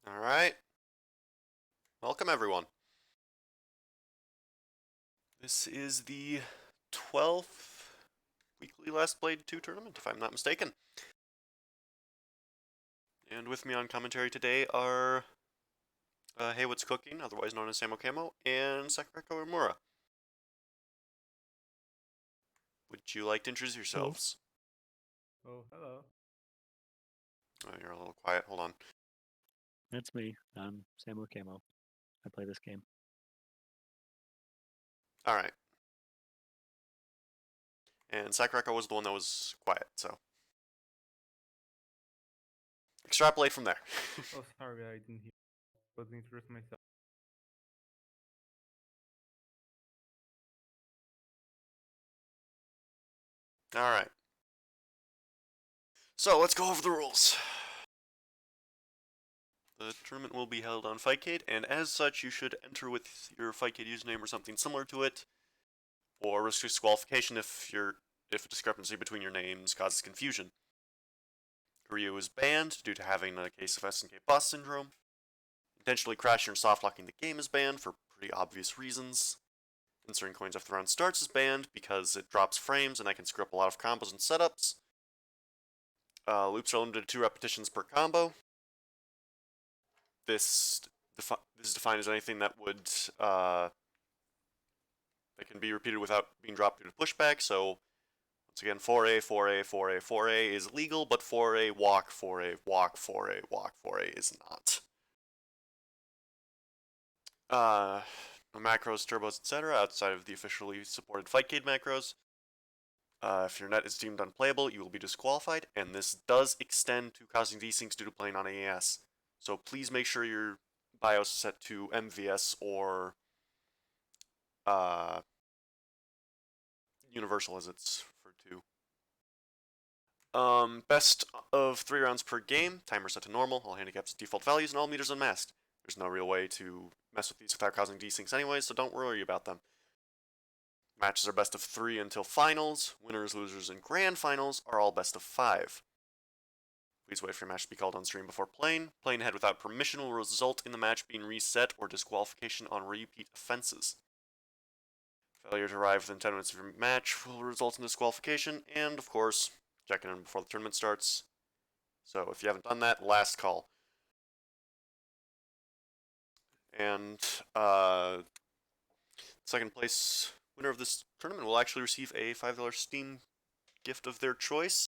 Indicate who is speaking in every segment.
Speaker 1: All right. Welcome, everyone. This is the 12th weekly Last Blade 2 tournament, if I'm not mistaken. And with me on commentary today are Hey What's Cooking, otherwise known as Samo Camo, and Sakurako Imura. Would you like to introduce yourselves?
Speaker 2: Oh, hello.
Speaker 1: Oh, you're a little quiet. Hold on.
Speaker 3: That's me. I'm Samu Camo. I play this game.
Speaker 1: All right. And Sakurako was the one that was quiet, so extrapolate from there.
Speaker 2: Oh, sorry, I didn't hear. But introduce myself.
Speaker 1: All right. So let's go over the rules. The tournament will be held on Fightcade, and as such, you should enter with your Fightcade username or something similar to it, or risk disqualification if a discrepancy between your names causes confusion. Ryu is banned due to having a case of SNK boss syndrome. Intentionally crashing or soft-locking the game is banned for pretty obvious reasons. Inserting coins after the round starts is banned because it drops frames and that can screw up a lot of combos and setups. Loops are limited to 2 repetitions per combo. This is defined as anything that would that can be repeated without being dropped due to pushback. So once again, 4A, 4A, 4A, 4A is legal, but 4A, walk, 4A, walk, 4A, walk, 4A is not. Macros, turbos, etc. outside of the officially supported Fightcade macros. If your net is deemed unplayable, you will be disqualified, and this does extend to causing desyncs due to playing on AES. So please make sure your BIOS is set to MVS or Universal as it's referred to. Best of 3 rounds per game, timer set to normal, all handicaps default values, and all meters unmasked. There's no real way to mess with these without causing desyncs anyway, so don't worry about them. Matches are best of 3 until finals. Winners, losers, and grand finals are all best of 5. Please wait for your match to be called on stream before playing. Playing ahead without permission will result in the match being reset or disqualification on repeat offenses. Failure to arrive within 10 minutes of your match will result in disqualification, and of course, checking in before the tournament starts. So if you haven't done that, last call. And second place winner of this tournament will actually receive a $5 Steam gift of their choice.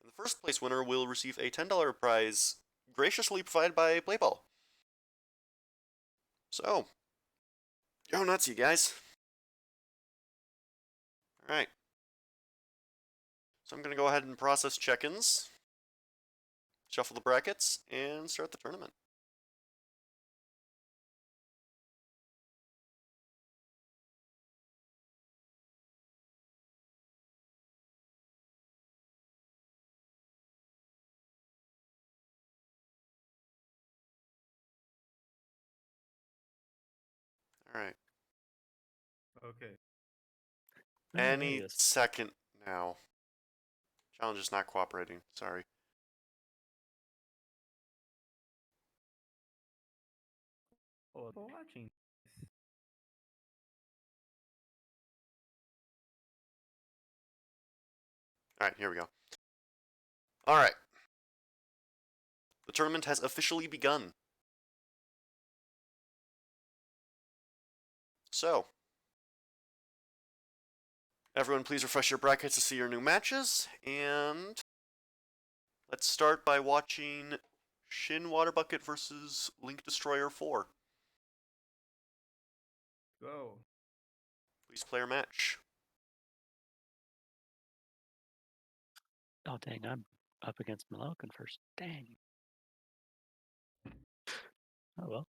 Speaker 1: And the first place winner will receive a $10 prize graciously provided by Playball. So, go nuts, you guys. Alright. So I'm going to go ahead and process check-ins, shuffle the brackets, and start the tournament. Alright.
Speaker 2: Okay.
Speaker 1: Any second now. Challenge is not cooperating. Sorry.
Speaker 2: Oh, for watching.
Speaker 1: Alright, here we go. Alright. The tournament has officially begun. So, everyone please refresh your brackets to see your new matches, and let's start by watching Shin Water Bucket versus Link Destroyer 4.
Speaker 2: Go.
Speaker 1: Please play your match.
Speaker 3: Oh, dang, I'm up against Malaukan first. Dang. Oh, well.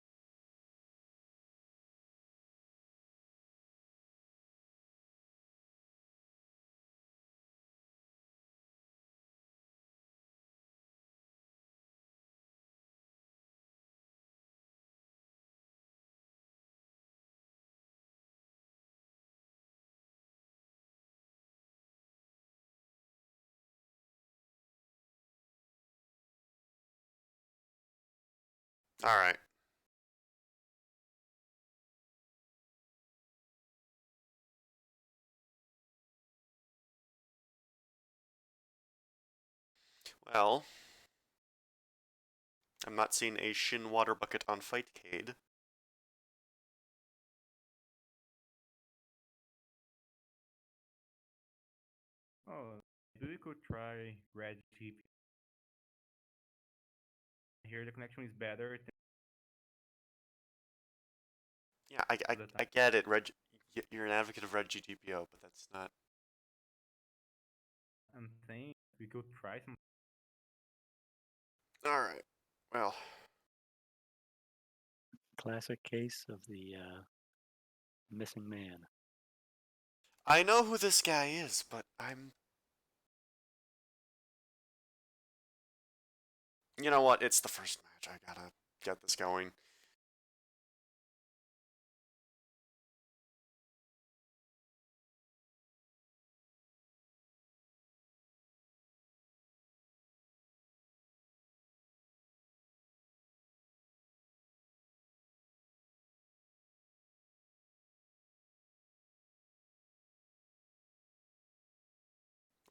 Speaker 1: Alright. Well, I'm not seeing a Shin Water Bucket on Fightcade.
Speaker 2: Oh, maybe we could try red GP. Here the connection is better.
Speaker 1: Yeah, I get it. You're an advocate of Red GTPO, but that's not.
Speaker 2: I'm saying we could try some.
Speaker 1: Alright. Well,
Speaker 3: Classic case of the missing man.
Speaker 1: I know who this guy is, but I'm. You know what? It's the first match. I gotta get this going.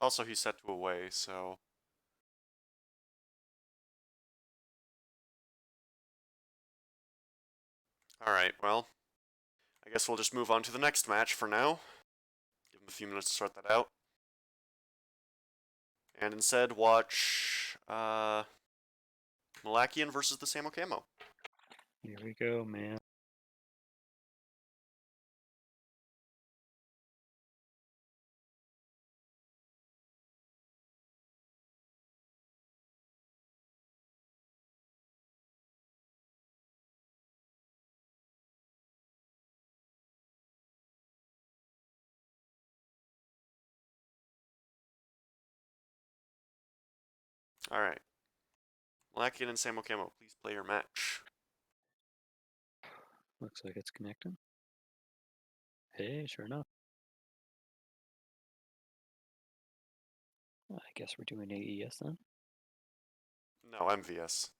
Speaker 1: Also, he's set to away, so. Alright, well. I guess we'll just move on to the next match for now. Give him a few minutes to sort that out. And instead, watch. Malakian versus the Samo Camo.
Speaker 3: Here we go, man.
Speaker 1: Alright. Malakian and Samo Camo, please play your match.
Speaker 3: Looks like it's connecting. Hey, sure enough. I guess we're doing AES then.
Speaker 1: No, MVS.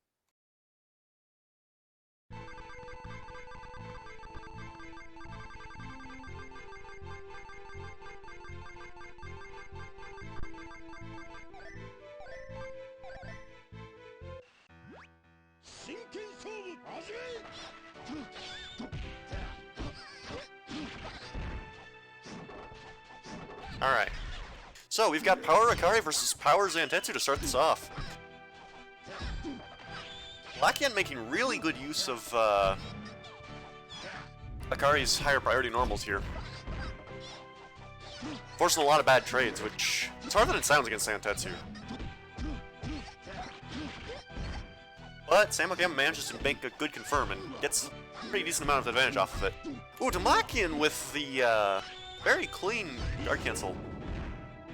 Speaker 1: Alright. So, we've got Power Akari versus Power Zantetsu to start this off. Lakian making really good use of Akari's higher priority normals here. Forcing a lot of bad trades, which it's harder than it sounds against Zantetsu. But Samo Camo manages to make a good confirm and gets a pretty decent amount of advantage off of it. Ooh, Damakian with the very clean guard cancel.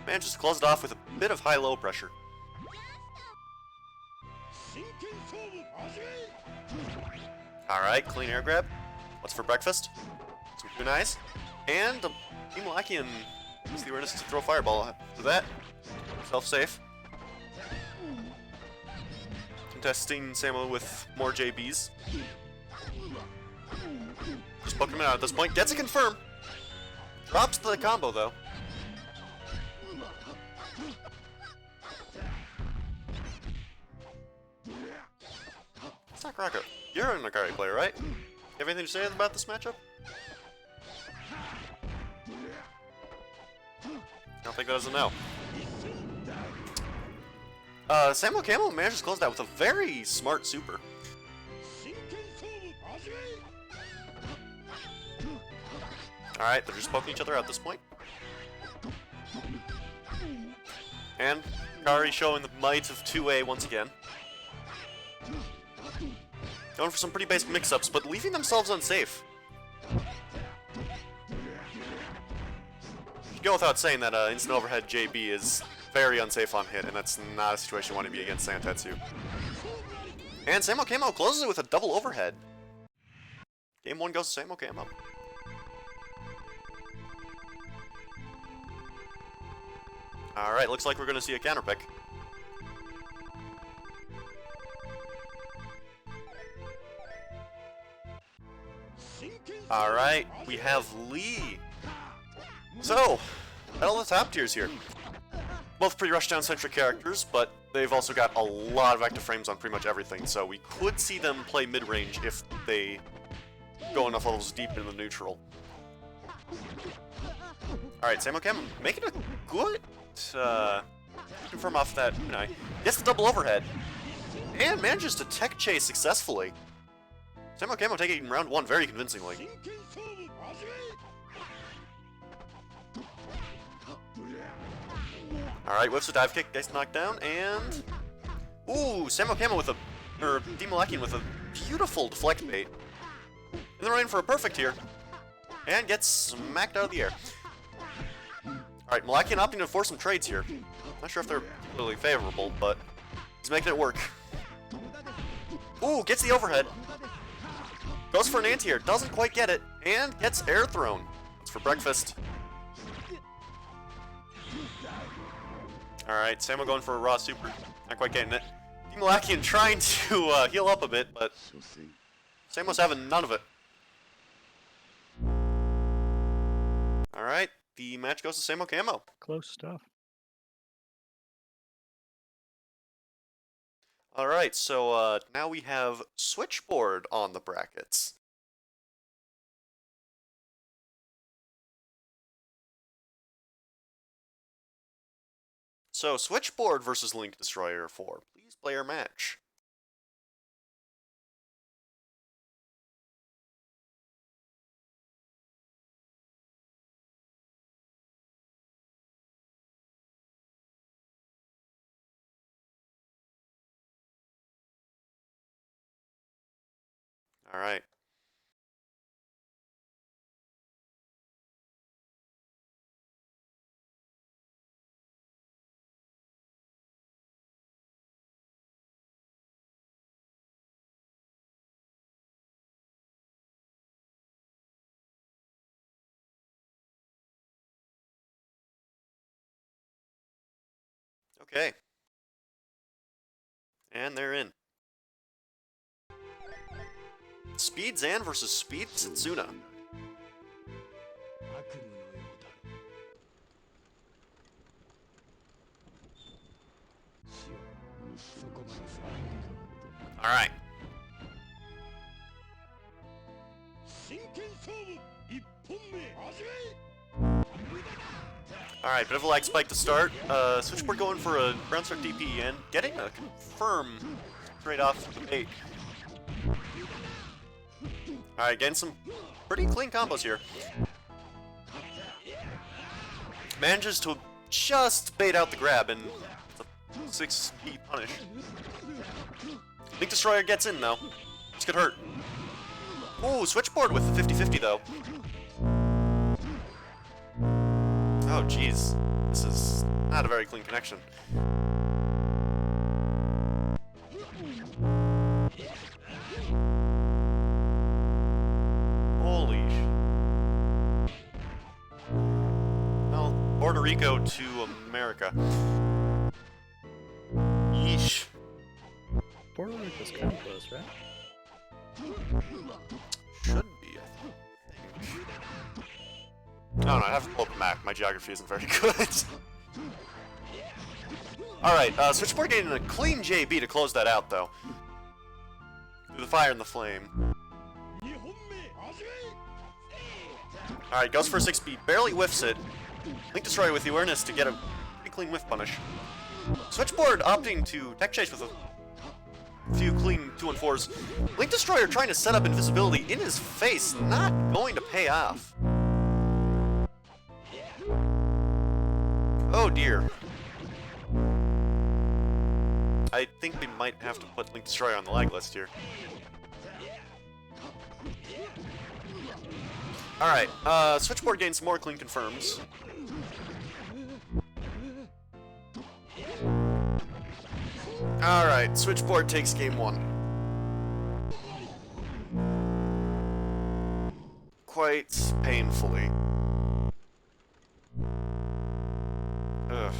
Speaker 1: Manages to close it off with a bit of high-low pressure. Alright, clean air grab. What's for breakfast? Some kunais. And Team Lakian has the awareness to throw Fireball after that. Self-safe. Contesting Samo with more JBs. Just poking him out at this point. Gets a confirm. Drops the combo though. Sakurako, you're an Akari player, right? You have anything to say about this matchup? I don't think that is a no. Samo Camo manages to close that with a very smart super. Alright, they're just poking each other out at this point. And Akari showing the might of 2A once again. Going for some pretty basic mix-ups, but leaving themselves unsafe. Should go without saying that instant overhead JB is very unsafe on hit, and that's not a situation you want to be against Zantetsu. And Samo Camo closes it with a double overhead. Game 1 goes to Samo Camo. Alright, looks like we're going to see a counter pick. Alright, we have Lee. So, all the top tiers here. Both pretty rushdown-centric characters, but they've also got a lot of active frames on pretty much everything, so we could see them play mid-range if they go enough levels deep into the neutral. Alright, Samo Cam making a good confirm off that Kunai. Gets the double overhead, and manages to tech chase successfully. Samo Camo taking round 1 very convincingly. Alright, whiffs a dive kick, gets knocked down, and... Ooh, Samo Camo with a... or D-Malakian with a beautiful deflect bait. And they're running for a perfect here. And gets smacked out of the air. Alright, Malakian opting to force some trades here. Not sure if they're particularly favorable, but he's making it work. Ooh, gets the overhead. Goes for an anti-air, doesn't quite get it, and gets air thrown. It's for breakfast. Alright, Samo going for a raw super. Not quite getting it. D-Malakian trying to heal up a bit, but Samo's having none of it. Alright, the match goes to Samo Camo.
Speaker 3: Close stuff.
Speaker 1: Alright, so now we have Switchboard on the brackets. So, Switchboard versus Link Destroyer 4. Please play your match. Alright. Okay. And they're in. Speed Zan versus Speed Setsuna. Alright. Alright, bit of a lag spike to start. Switchboard going for a ground start DP and getting a confirm straight off the bait. Alright, getting some pretty clean combos here. Manages to just bait out the grab, and it's a 6-E punish. Link Destroyer gets in, though. This could hurt. Ooh, Switchboard with the 50-50, though. Oh, jeez. This is not a very clean connection. Holy sh... Well, Puerto Rico to America. Yeesh.
Speaker 3: Puerto Rico's kind of close, right?
Speaker 1: Should be, I think. I don't know, I have to pull up a map. My geography isn't very good. Alright, Switchboard getting a clean JB to close that out, though. Through the fire and the flame. Alright, goes for a 6-speed, barely whiffs it. Link Destroyer with the awareness to get a pretty clean whiff punish. Switchboard opting to tech chase with a few clean 2-4s. Link Destroyer trying to set up invisibility in his face, not going to pay off. Oh dear. I think we might have to put Link Destroyer on the lag list here. Alright, Switchboard gains some more clean confirms. Alright, Switchboard takes game 1. Quite painfully. Ugh.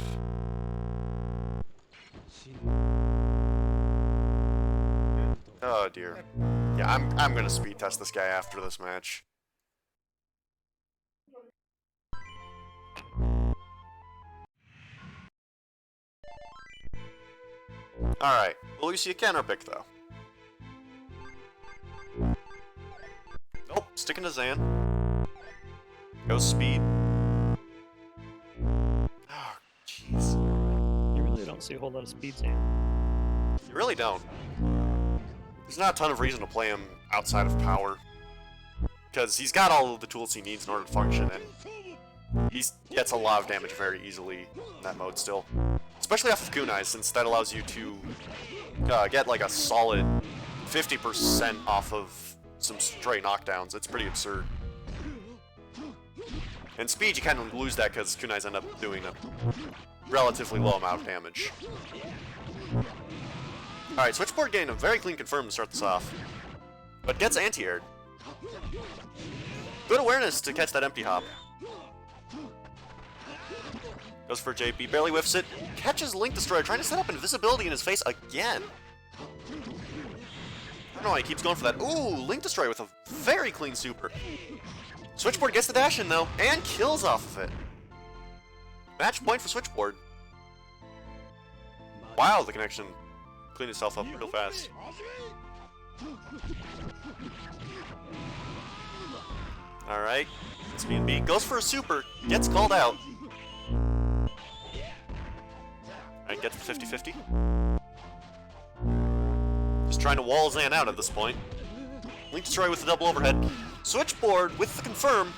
Speaker 1: Oh, dear. Yeah, I'm gonna speed test this guy after this match. Alright, will you see a counter pick though? Nope, sticking to Zan. Goes speed. Oh, jeez.
Speaker 3: You really don't see a whole lot of speeds in.
Speaker 1: You really don't. There's not a ton of reason to play him outside of power. Because he's got all of the tools he needs in order to function, and he gets a lot of damage very easily in that mode still. Especially off of Kunai, since that allows you to get like a solid 50% off of some stray knockdowns. It's pretty absurd. And speed, you kind of lose that because Kunais end up doing a relatively low amount of damage. Alright, Switchboard getting a very clean confirm to start this off. But gets anti-aired. Good awareness to catch that empty hop. Goes for JP, barely whiffs it. Catches Link Destroyer, trying to set up invisibility in his face again. I don't know why he keeps going for that. Ooh, Link Destroyer with a very clean super. Switchboard gets the dash in though, and kills off of it. Match point for Switchboard. Wow, the connection cleaned itself up real fast. Alright, it's B&B. Goes for a super, gets called out. Alright, gets the 50-50. Just trying to wall Zan out at this point. Link Destroy with the double overhead. Switchboard with the confirm.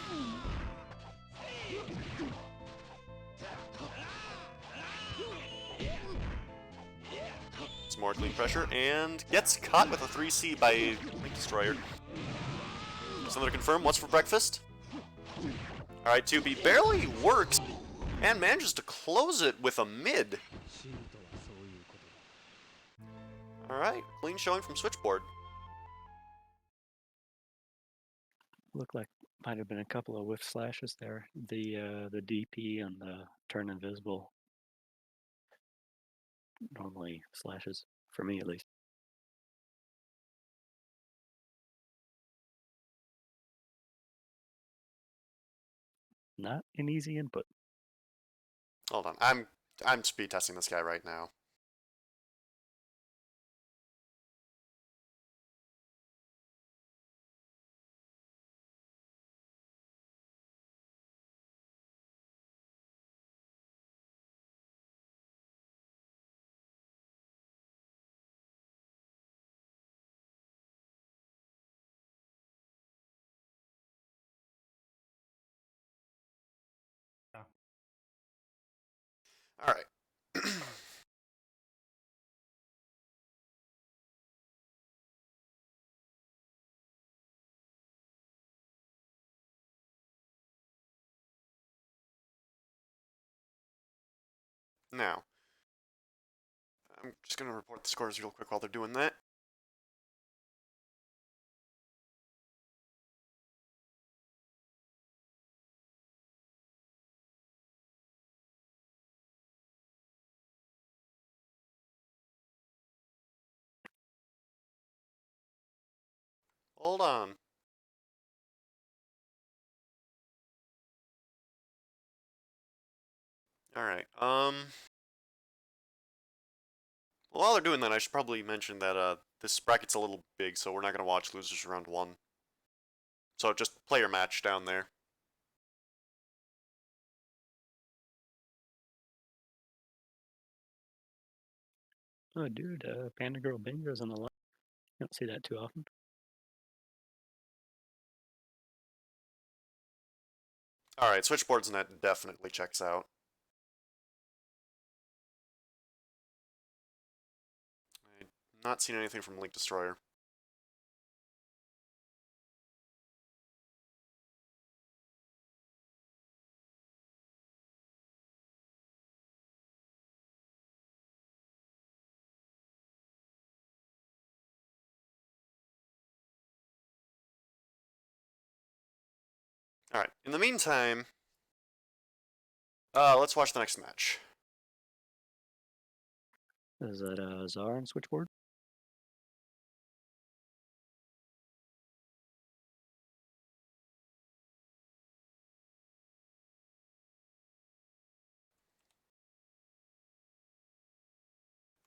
Speaker 1: Some more clean pressure, and gets caught with a 3C by Link Destroyer. Just another confirm. What's for breakfast? Alright, 2B barely works, and manages to close it with a mid. Alright, clean showing from Switchboard.
Speaker 3: Looked like might have been a couple of whiff slashes there. The DP and the turn invisible normally slashes, for me at least. Not an easy input.
Speaker 1: Hold on, I'm speed testing this guy right now.
Speaker 2: Yeah.
Speaker 1: Alright. Now, I'm just going to report the scores real quick while they're doing that. Hold on. Alright, well, while they're doing that, I should probably mention that, this bracket's a little big, so we're not going to watch losers round 1. So just play your match down there.
Speaker 3: Oh, dude, Panda Girl Bingo's on the line. You don't see that too often.
Speaker 1: Alright, Switchboard's net definitely checks out. I'm not seeing anything from Link Destroyer. Alright, in the meantime, let's watch the next match.
Speaker 3: Is that Czar on switchboard?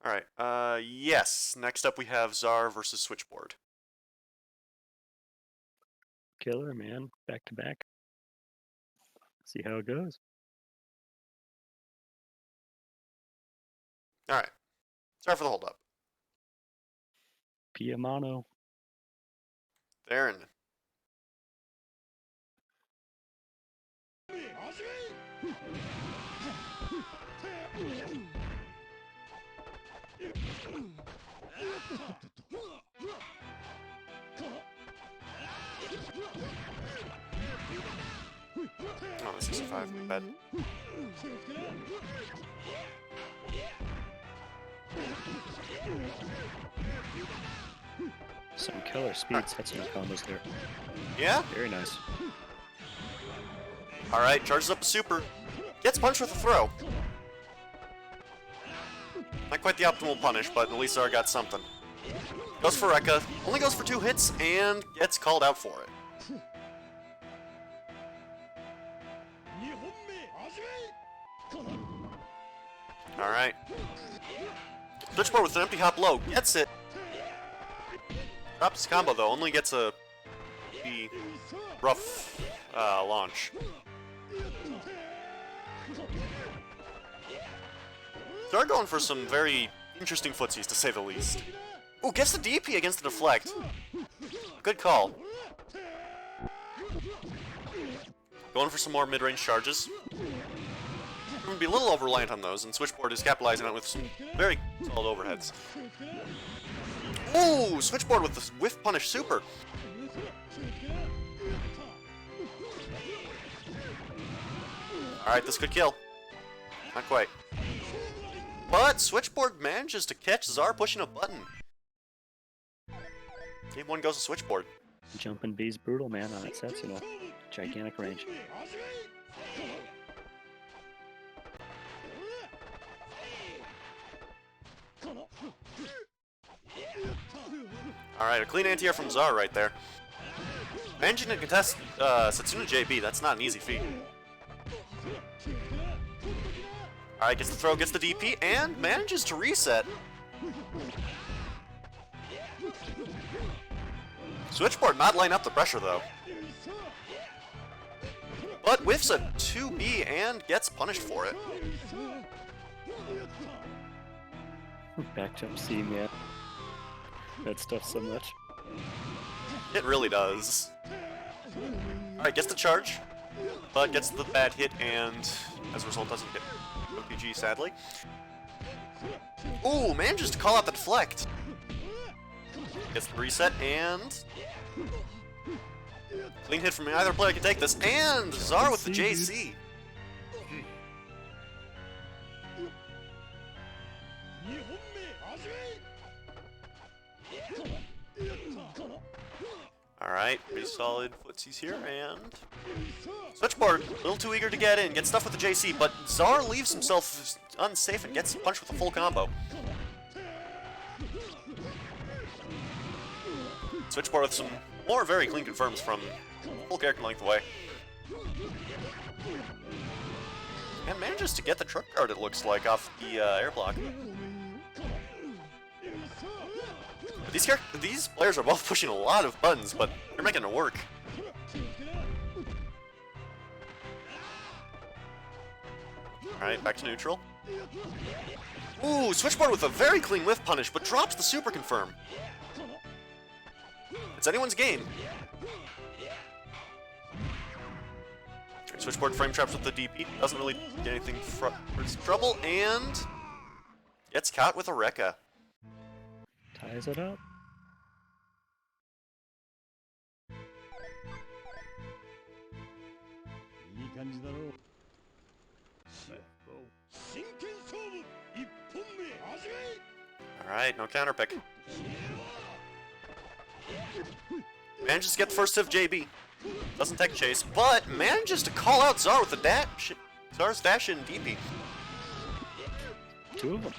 Speaker 1: Alright, yes. Next up we have Czar versus Switchboard.
Speaker 3: Killer, man. Back to back. See how it goes.
Speaker 1: Alright. Sorry for the hold up.
Speaker 3: Piamano.
Speaker 1: Theron. Oh, the 65, my bad.
Speaker 3: Some killer speed Setsuna combos there.
Speaker 1: Yeah?
Speaker 3: Very nice.
Speaker 1: Alright, charges up a super. Gets punched with a throw. Not quite the optimal punish, but at least Czar got something. Goes for Rekka, only goes for 2 hits, and gets called out for it. Alright. Switchboard with an empty hop low, gets it. Drops his combo though, only gets a rough launch. They're going for some very interesting footsies, to say the least. Ooh, gets the DP against the deflect. Good call. Going for some more mid-range charges. I'm going to be a little over-reliant on those, and Switchboard is capitalizing on it with some very solid overheads. Ooh, Switchboard with the whiff punish super. Alright, this could kill. Not quite. But Switchboard manages to catch Czar pushing a button. Game 1 goes to Switchboard.
Speaker 3: Jumping B's brutal, man, on its Setsuna. Gigantic range.
Speaker 1: Alright, a clean anti-air from Czar right there. Managing to contest Setsuna JB, that's not an easy feat. Alright, gets the throw, gets the DP, and manages to reset. Switchboard not laying up the pressure though. But whiffs a 2B and gets punished for it.
Speaker 3: Back jump C, man. That stuff so much.
Speaker 1: It really does. Alright, gets the charge, but gets the bad hit and as a result doesn't get OPG, sadly. Ooh, manages to call out the deflect. Gets the reset and clean hit from either player can take this, and Czar with the JC. Alright, pretty solid footsies here, and Switchboard, a little too eager to get in, gets stuff with the JC, but Czar leaves himself unsafe and gets punched with a full combo. Switchboard with some more very clean confirms from full character length away. And manages to get the truck guard, it looks like, off the air block. These players are both pushing a lot of buttons, but they're making it work. Alright, back to neutral. Ooh, Switchboard with a very clean whiff punish, but drops the super confirm. It's anyone's game. Switchboard frame traps with the DP, doesn't really get anything for his trouble, and gets caught with a Rekka.
Speaker 3: Ties it up.
Speaker 1: Alright, no counter pick. Manages to get the first hit of JB. Doesn't take chase, but manages to call out Czar with the dash. Czar's dash in DP.
Speaker 3: Two of them.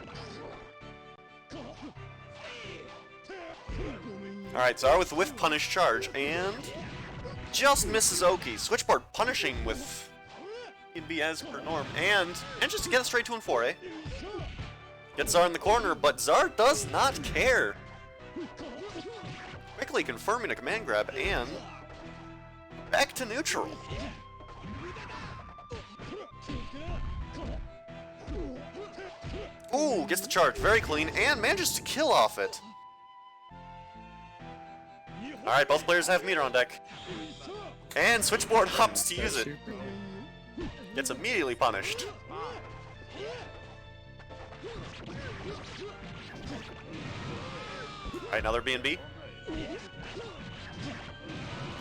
Speaker 1: Alright, Czar with the whiff punish charge, and just misses Oki. Switchboard punishing with be as per norm, and manages to get it straight 2 and 4, eh? Gets Zar in the corner, but Zar does not care. Quickly confirming a command grab and back to neutral. Ooh, gets the charge very clean and manages to kill off it. Alright, both players have meter on deck. And Switchboard opts to use it. Gets immediately punished. Alright, another B&B.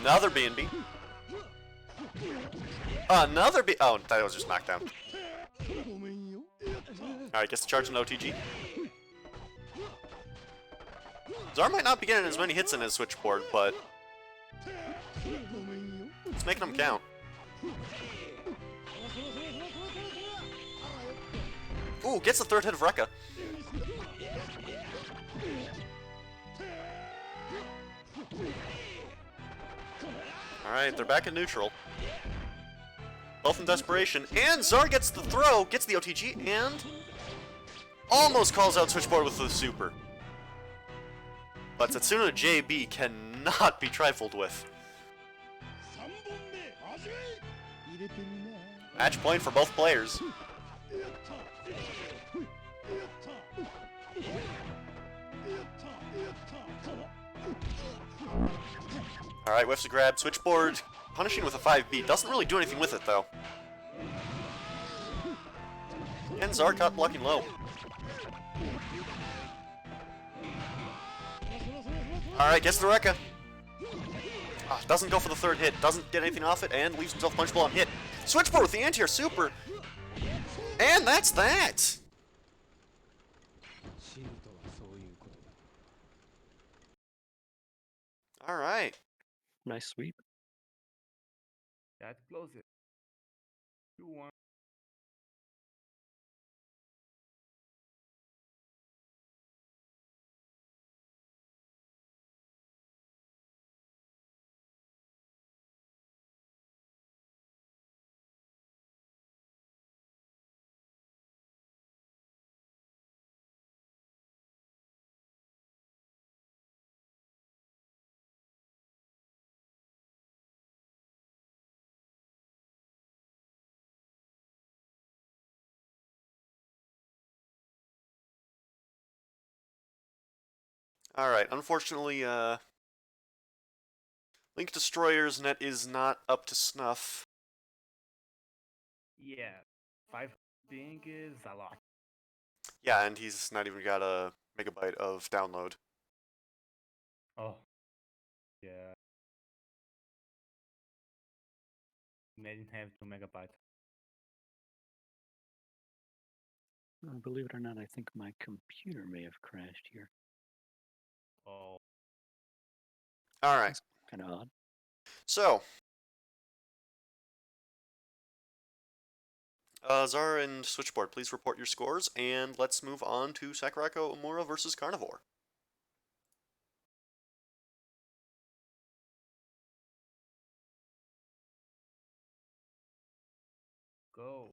Speaker 1: Another B&B. Another B. Oh, that was just knockdown. Alright, gets the charge in OTG. Zar might not be getting as many hits in his Switchboard, but it's making them count. Ooh, gets the third hit of Rekka. Alright, they're back in neutral. Both in desperation, and Zar gets the throw, gets the OTG, and almost calls out Switchboard with the super. But Setsuna JB cannot be trifled with. Match point for both players. Alright, whiffs a grab. Switchboard punishing with a 5B. Doesn't really do anything with it, though. And Zar caught blocking low. Alright, gets the Rekka. Doesn't go for the third hit. Doesn't get anything off it, and leaves himself punchable on hit. Switchboard with the anti-air super. And that's that! Alright.
Speaker 3: Nice sweep.
Speaker 2: That close it. 2-1.
Speaker 1: Alright, unfortunately, Link Destroyer's net is not up to snuff.
Speaker 2: Yeah. 5 ping is a lot.
Speaker 1: Yeah, and he's not even got a megabyte of download.
Speaker 2: Oh. Yeah. Imagine have 2 megabytes.
Speaker 3: Believe it or not, I think my computer may have crashed here.
Speaker 2: Oh.
Speaker 1: Alright,
Speaker 3: Kind of odd.
Speaker 1: so Zara and Switchboard, please report your scores, and let's move on to Sakurako Omura versus Carnivore.
Speaker 2: Go.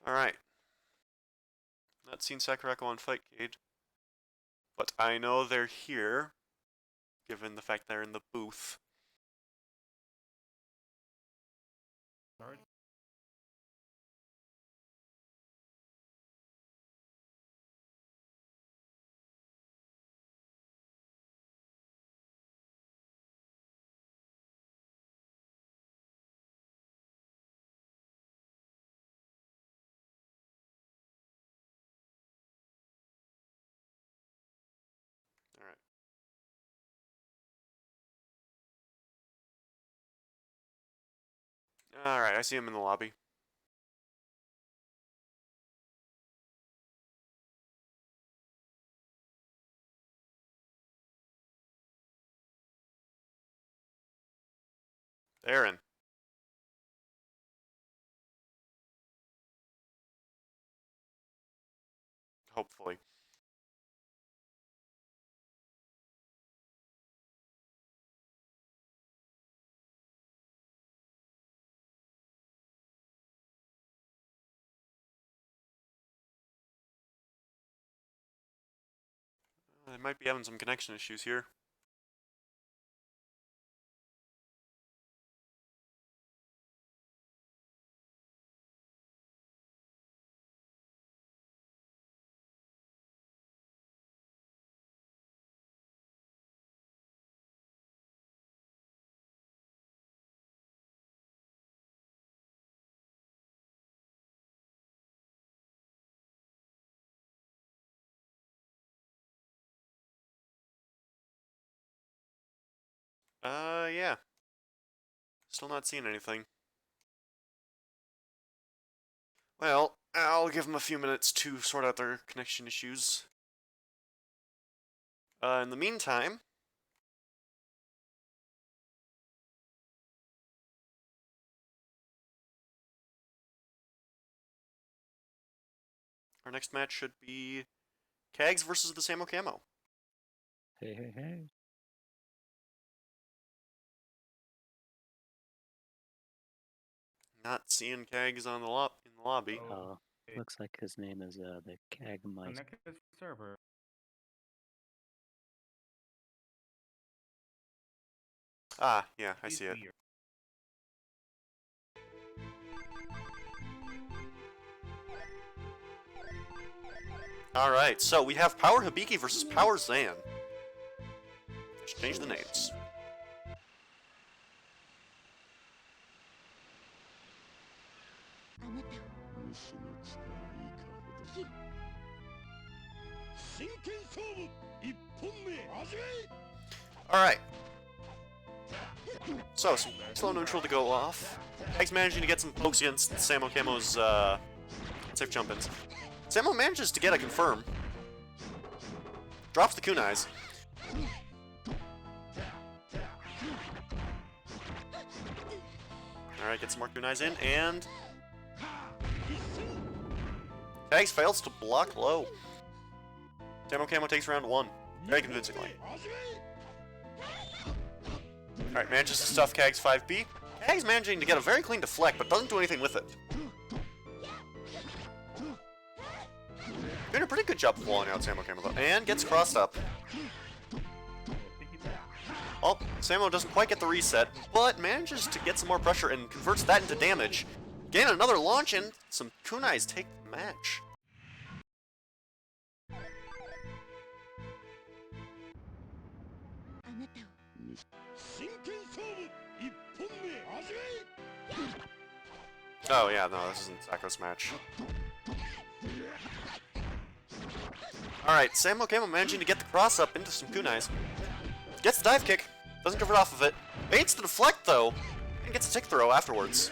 Speaker 1: Alright. Not seen Sakurako on Fightcade, but I know they're here, given the fact they're in the booth.
Speaker 2: Sorry.
Speaker 1: Alright. Alright, I see him in the lobby. They're in. Hopefully. I might be having some connection issues here. Yeah. Still not seeing anything. Well, I'll give them a few minutes to sort out their connection issues. In the meantime, our next match should be Kags versus the Samo Camo.
Speaker 3: Hey, hey, hey.
Speaker 1: Not seeing Kags on the in the lobby.
Speaker 3: Oh, looks like his name is the Kagmeister.
Speaker 2: Connected to server.
Speaker 1: Ah, yeah, I see it.
Speaker 2: Weird.
Speaker 1: Alright, so we have Power Hibiki versus Power Zan. Just change the names. Alright. So, some slow neutral to go off. Kags managing to get some pokes against Samo Camo's safe jump-ins. Samo manages to get a confirm. Drops the kunais. Alright, get some more kunais in, and Kags fails to block low. Samo Camo takes round 1. Very convincingly. Alright, manages to stuff Kags 5B. Kags managing to get a very clean deflect, but doesn't do anything with it. Doing a pretty good job of walling out Samo Camo though, and gets crossed up. Oh, Samo doesn't quite get the reset, but manages to get some more pressure and converts that into damage. Gain another launch, and some kunais take the match. Oh yeah, no, this isn't Sako's match. Alright, Samo Camo managing to get the cross up into some kunais. Gets the dive kick, doesn't convert off of it. Baits the deflect though, and gets a tick throw afterwards.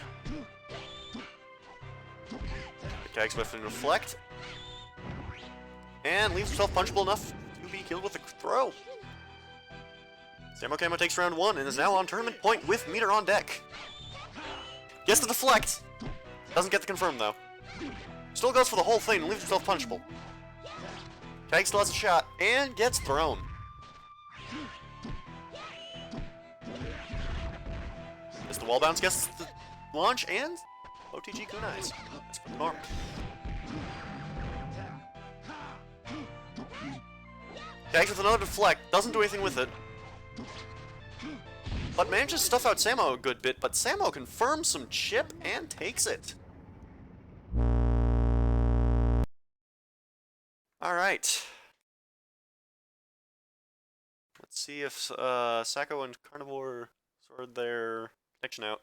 Speaker 1: Kags whiffing a deflect. And leaves himself punchable enough to be killed with a throw. Samo Camo takes round 1 and is now on tournament point with meter on deck. Gets the deflect. Doesn't get the confirm though. Still goes for the whole thing and leaves himself punchable. Kags still has a shot and gets thrown. Gets the wall bounce, gets the launch, and OTG kunais. That's pretty normal. Kags with another deflect, doesn't do anything with it. But manages to stuff out Samo a good bit, but Samo confirms some chip and takes it. Alright. Let's see if Sacco and Carnivore sorted their connection out.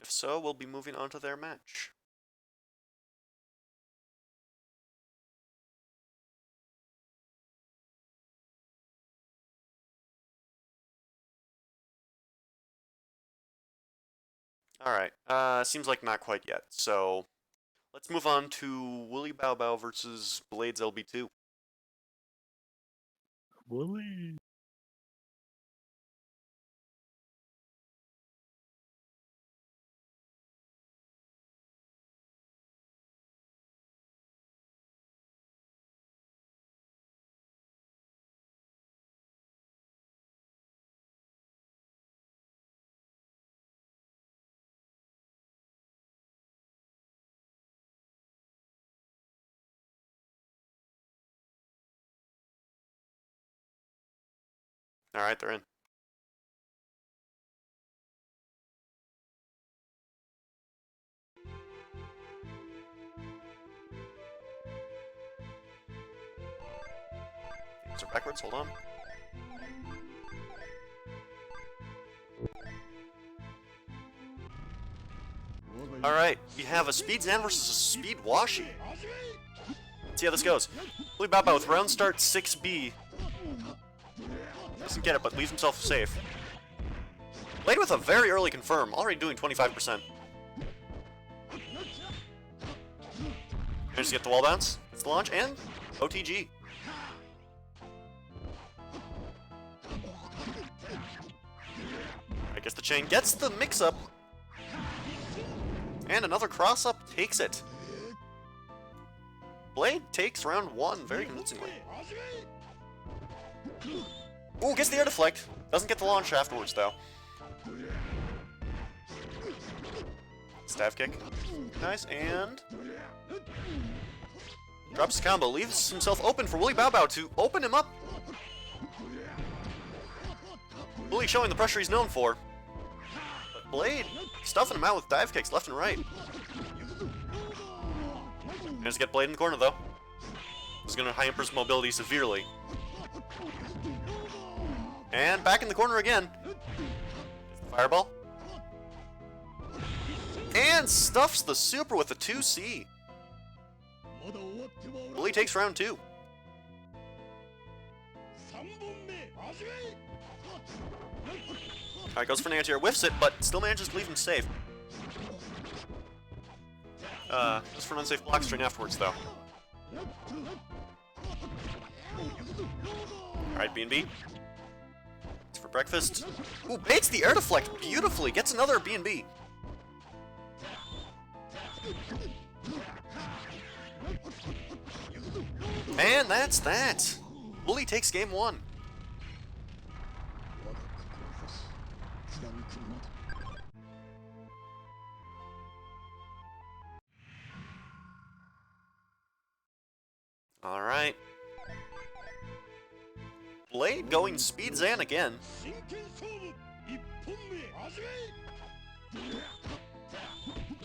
Speaker 1: If so, we'll be moving on to their match. Alright, seems like not quite yet, so let's move on to Woolly Bao Bao versus Blades LB2.
Speaker 3: Wooly.
Speaker 1: Alright, they're in. These are backwards, hold on. Alright, we have a Speed Zan versus a Speed Washi. Let's see how this goes. Woolly Bao Bao with round start 6B. Doesn't get it, but leaves himself safe. Played with a very early confirm, already doing 25%. Managed to get the wall bounce, gets the launch, and OTG. I guess the chain gets the mix-up. And another cross-up takes it. Blade takes round 1 very convincingly. Ooh, gets the air deflect. Doesn't get the launch afterwards, though. Staff kick. Nice, and... drops the combo, leaves himself open for Woolly Bao Bao to open him up. Woolly showing the pressure he's known for. But Blade stuffing him out with dive kicks left and right. Managed to get Blade in the corner, though. This is going to hamper his mobility severely. And back in the corner again. Fireball. And stuffs the super with the 2C. Woolly takes round 2. Alright, goes for an anti-air, whiffs it, but still manages to leave him safe. Goes for an unsafe block string afterwards, though. Alright, B&B. It's for breakfast. Ooh, baits the air deflect beautifully. Gets another B&B. And that's that. Woolly takes game 1. Alright. Blade going Speed Zan again.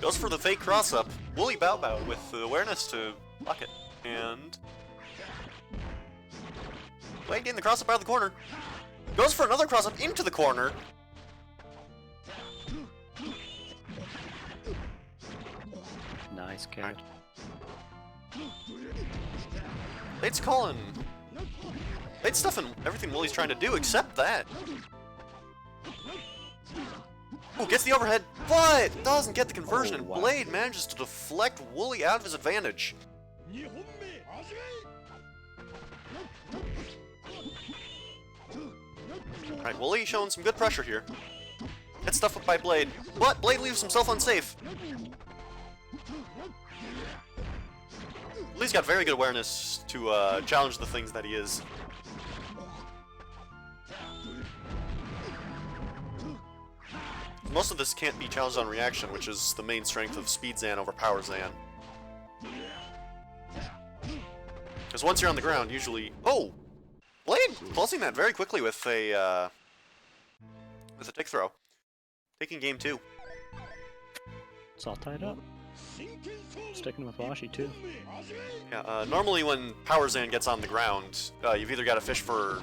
Speaker 1: Goes for the fake cross-up. Woolly Bao Bao with the awareness to block it. And... Blade getting the cross-up out of the corner. Goes for another cross-up into the corner.
Speaker 3: Nice catch.
Speaker 1: Blade's calling. Blade's stuffing everything Woolly's trying to do except that. Ooh, gets the overhead, but doesn't get the conversion, and Blade manages to deflect Woolly out of his advantage. Alright, Woolly showing some good pressure here. Gets stuffed up by Blade, but Blade leaves himself unsafe. Woolly's got very good awareness to challenge the things that he is. Most of this can't be challenged on reaction, which is the main strength of Speed Zan over Power Zan. Because once you're on the ground, usually... Oh! Blade closing that very quickly with a tick throw. Taking game 2.
Speaker 3: It's all tied up. Sticking with Washi, too.
Speaker 1: Yeah, normally when Power Zan gets on the ground, you've either got to fish for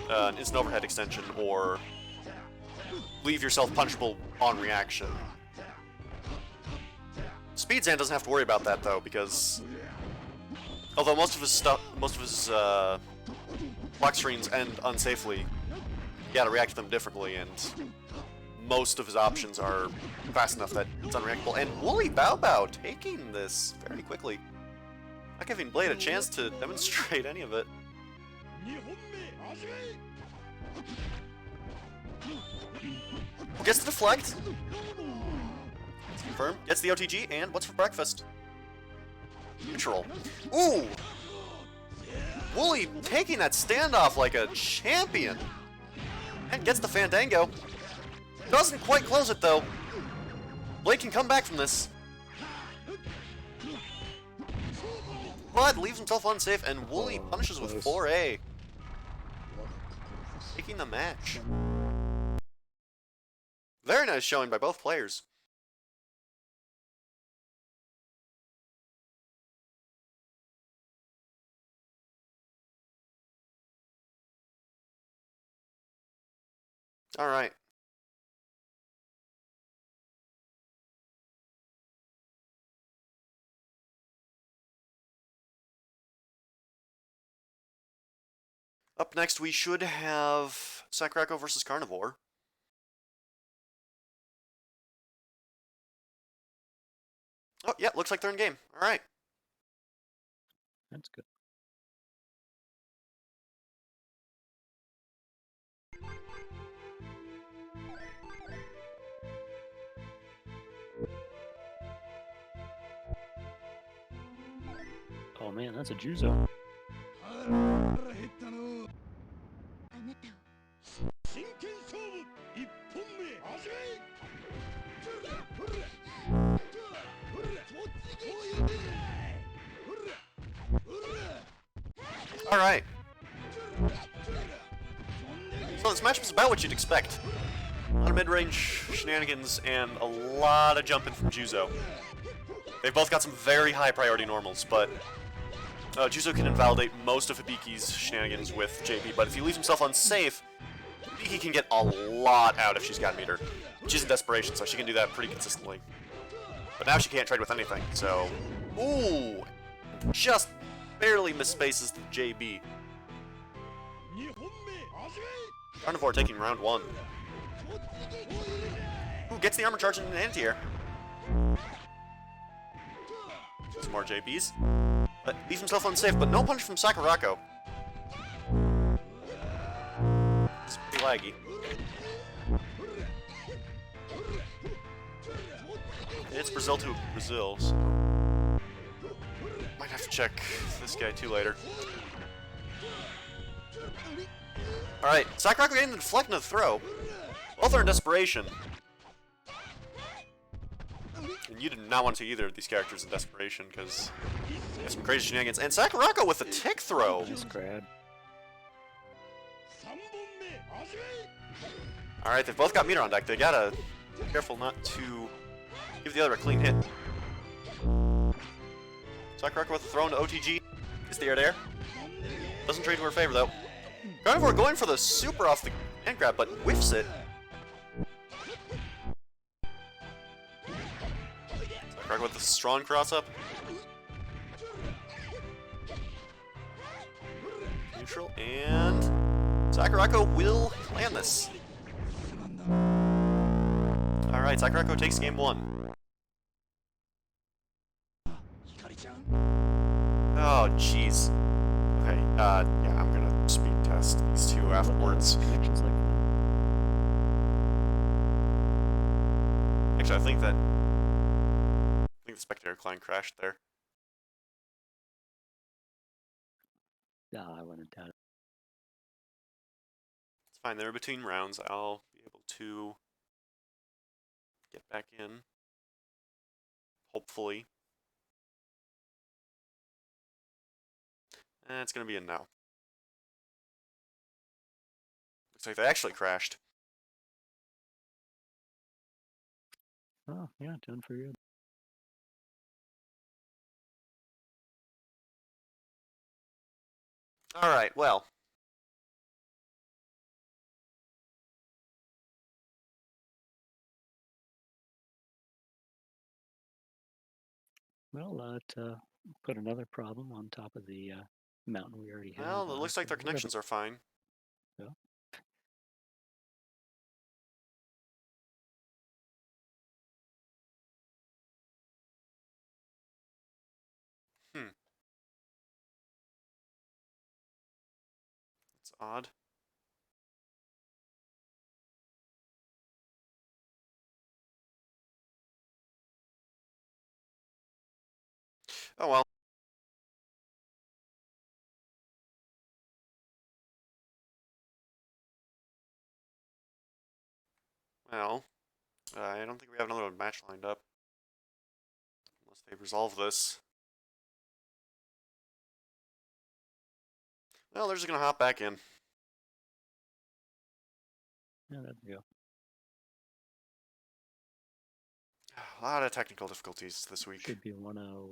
Speaker 1: an instant overhead extension, or leave yourself punchable on reaction. Speed Zan doesn't have to worry about that, though, because although most of his block screens end unsafely, you gotta react to them differently, and most of his options are fast enough that it's unreactable. And Woolly Bao Bao taking this very quickly. Not giving Blade a chance to demonstrate any of it. Gets the deflect. Confirm. Gets the OTG, and what's for breakfast? Neutral. Ooh! Woolly taking that standoff like a champion. And gets the Fandango. Doesn't quite close it, though. Blade can come back from this. But leaves himself unsafe, and Woolly punishes with 4A. taking the match. Very nice showing by both players. All right. Up next, we should have Sakurako versus Carnivore. Oh, yeah, looks like they're in game. All right.
Speaker 3: That's good. Oh man, that's a Juzo.
Speaker 4: 腹減ったのあなたを真剣勝負一本目始めほらほら突撃ほらほら
Speaker 1: All right. So this matchup is about what you'd expect. A lot of mid-range shenanigans and a lot of jumping from Juzo. They've both got some very high priority normals, but Juzo can invalidate most of Hibiki's shenanigans with JB, but if he leaves himself unsafe, Hibiki can get a lot out if she's got meter. She's in desperation, so she can do that pretty consistently. But now she can't trade with anything, so... Ooh! Just barely misspaces the JB. Carnivore taking round 1. Ooh, gets the armor charge in an anti-air. Some more JBs. Leaves himself unsafe, but no punch from Sakurako. It's pretty laggy. It's Brazil to Brazil, so... Might have to check this guy too later. Alright, Sakurako getting the deflect and the throw. Both are in desperation. And you did not want to see either of these characters in desperation, because they have some crazy shenanigans. And Sakurako with a tick throw!
Speaker 3: Nice grab.
Speaker 1: Alright, they've both got meter on deck. They gotta be careful not to give the other a clean hit. Sakurako with a throw into OTG. Is the air to air. Doesn't trade to her favor, though. Carnivore going for the super off the hand grab, but whiffs it. Sakurako with the strong cross-up. Neutral, and Sakurako will land this. Alright, Sakurako takes game 1. Oh, jeez. Okay, yeah, I'm gonna speed test these two afterwards.
Speaker 3: Connections like that.
Speaker 1: Actually, I think the spectator client crashed there.
Speaker 3: No, I wouldn't doubt it.
Speaker 1: It's fine, they're between rounds. I'll be able to get back in. Hopefully. And it's gonna be in now. Looks like they actually crashed.
Speaker 3: Oh, yeah, doing for good.
Speaker 1: Alright, well.
Speaker 3: Well, put another problem on top of the mountain we already have.
Speaker 1: Well, it looks like their
Speaker 3: whatever.
Speaker 1: connections are fine.
Speaker 3: Yeah.
Speaker 1: It's odd. Oh well. Well, I don't think we have another match lined up. Unless they resolve this. Well, they're just gonna hop back in.
Speaker 3: Yeah, there we go.
Speaker 1: A lot of technical difficulties this week.
Speaker 3: Should be 1-0.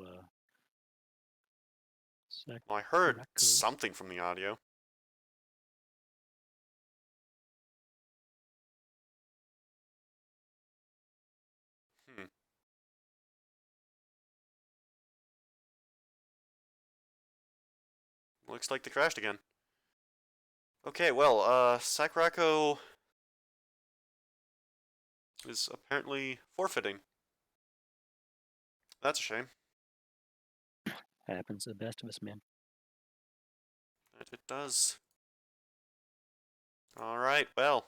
Speaker 1: Well, I heard
Speaker 3: Raku.
Speaker 1: something from the audio. Looks like they crashed again. Okay, well, Sakurako is apparently forfeiting. That's a shame.
Speaker 3: Happens to the best of us, man.
Speaker 1: It does. Alright, well.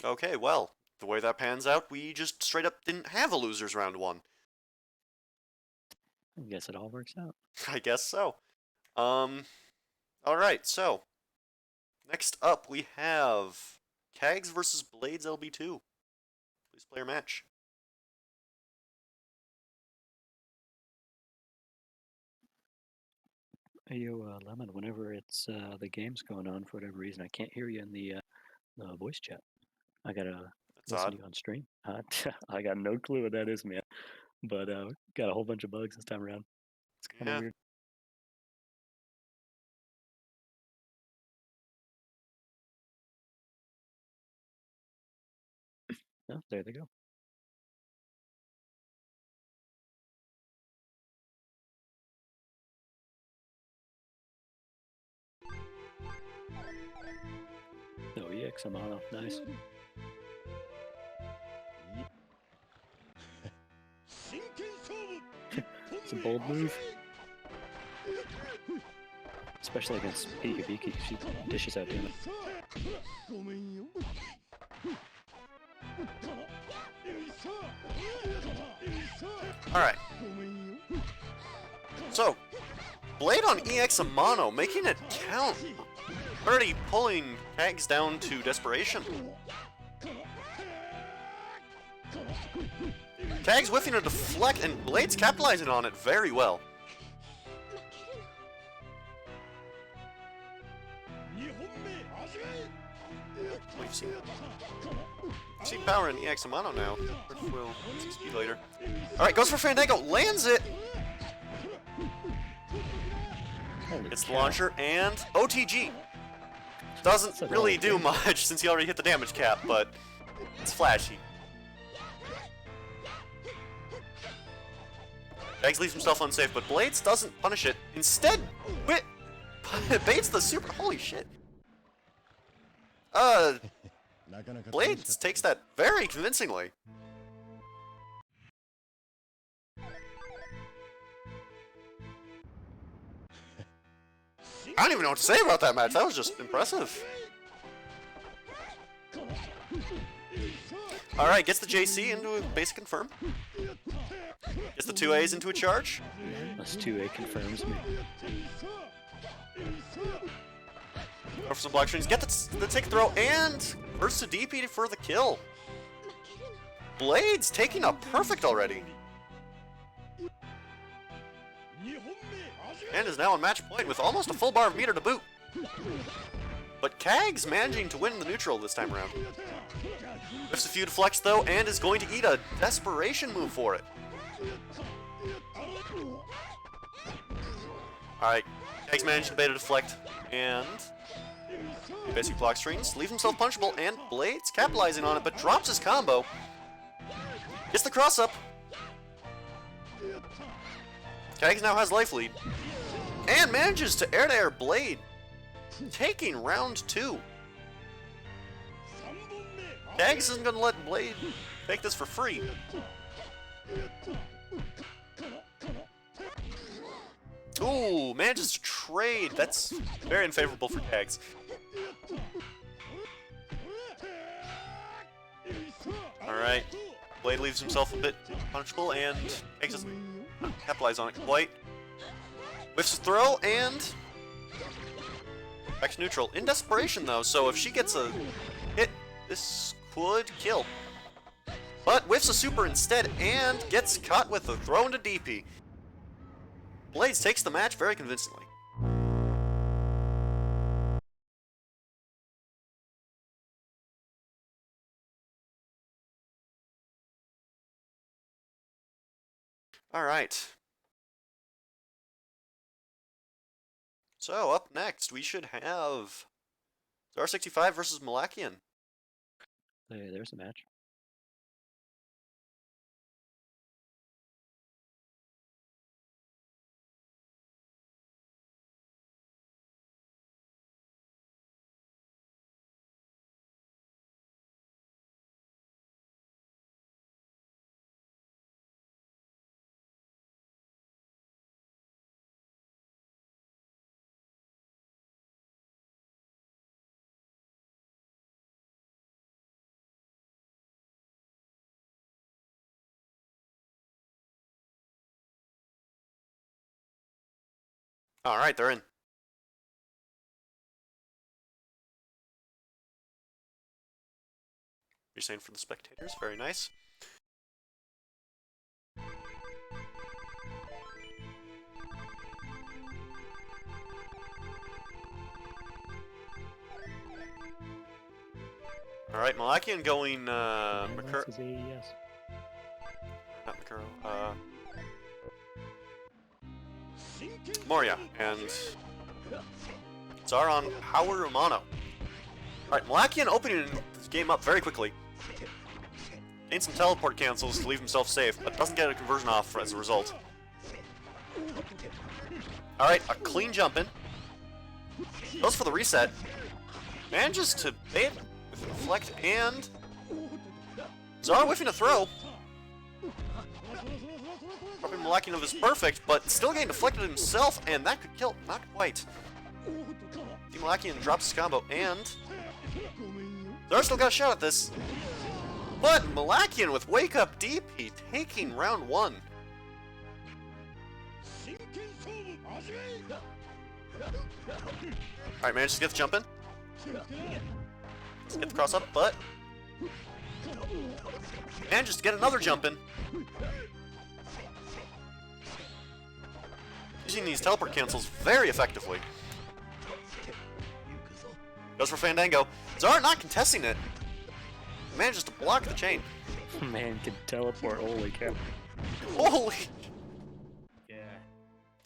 Speaker 1: Okay, well, the way that pans out, we just straight up didn't have a losers round 1.
Speaker 3: I guess it all works out.
Speaker 1: I guess so. Alright, so. Next up, we have Kags versus Blades LB2. Please play your match.
Speaker 3: Hey, yo, Lemon, whenever it's the game's going on, for whatever reason, I can't hear you in the voice chat. I gotta
Speaker 1: That's
Speaker 3: listen
Speaker 1: odd.
Speaker 3: to you on stream. I got no clue what that is, man. But got a whole bunch of bugs this time around. It's kind of
Speaker 1: Yeah.
Speaker 3: weird. Oh, there they go. Oh, EX Amano, nice. It's a bold move. Especially against Pika. She dishes out damage.
Speaker 1: Alright. So, Blade on EX Amano, making it count. Already pulling Kags down to desperation. Kags whiffing a deflect, and Blade's capitalizing on it very well. We've seen power in EX Amano now. We'll see later. Alright, goes for Fandango, lands it!
Speaker 3: Holy
Speaker 1: It's the
Speaker 3: cow.
Speaker 1: launcher, and OTG. Doesn't
Speaker 3: That's
Speaker 1: really
Speaker 3: all
Speaker 1: do
Speaker 3: okay.
Speaker 1: much since he already hit the damage cap, but it's flashy. Kags leaves himself unsafe, but Blades doesn't punish it. Instead, baits the super. Holy shit. Blades takes that very convincingly. I don't even know what to say about that match. That was just impressive. Alright, gets the JC into a basic confirm. Gets the 2As into a charge.
Speaker 3: Plus 2A confirms me.
Speaker 1: Go for some block strings. Get the take throw and burst to DP for the kill. Blades taking a perfect already. And is now on match point with almost a full bar of meter to boot. But Kags managing to win the neutral this time around. Whiffs a few deflects though, and is going to eat a desperation move for it. Alright, Kags managed to bait a deflect, and basic block strings, leaves himself punchable, and Blades capitalizing on it, but drops his combo. Gets the cross up. Kags now has life lead. And manages to air Blade, taking round 2. Kags isn't going to let Blade take this for free. Ooh, manages to trade. That's very unfavorable for Kags. Alright, Blade leaves himself a bit punchable, and Kags doesn't capitalize on it quite. Whiffs a throw and back to neutral. In desperation though, so if she gets a hit, this could kill. But whiffs a super instead and gets caught with a throw into DP. Blades takes the match very convincingly. Alright. So, up next, we should have Zar65 versus Malakian.
Speaker 3: Hey, there's a match.
Speaker 1: Alright, they're in. You're saying for the spectators? Very nice. Alright, Malakian going,
Speaker 3: This is a yes.
Speaker 1: not Makuro, Moria, and Zar on Power Umano. Alright, Malakian opening this game up very quickly. Gains some teleport cancels to leave himself safe, but doesn't get a conversion off as a result. Alright, a clean jump in. Goes for the reset. Manages to bait with a deflect and Zar whiffing a throw. Probably Malakian is perfect, but still getting deflected himself, and that could kill. Not quite. Malakian drops his combo, and Zar still got a shot at this. But Malakian with Wake Up DP taking round one. Alright, manages to get the jump in. Let's get the cross up, but manages to get another jump in. Using these teleport cancels very effectively. Goes for Fandango. Zar not contesting it. Manages to block the chain.
Speaker 3: Man can teleport, holy cow.
Speaker 1: Holy!
Speaker 2: Yeah.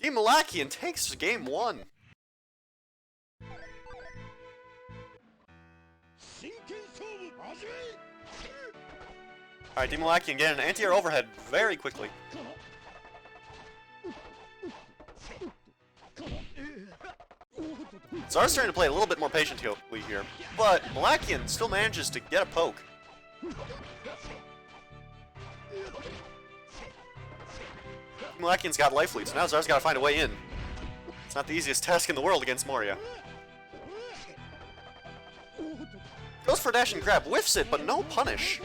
Speaker 1: Team Malakian takes game one. Alright, Team Malakian getting an anti-air overhead very quickly. Zar's starting to play a little bit more patiently here, but Malakian still manages to get a poke. Malakian's got life lead, so now Zar's got to find a way in. It's not the easiest task in the world against Moria. Goes for dash and grab, whiffs it, but no punish.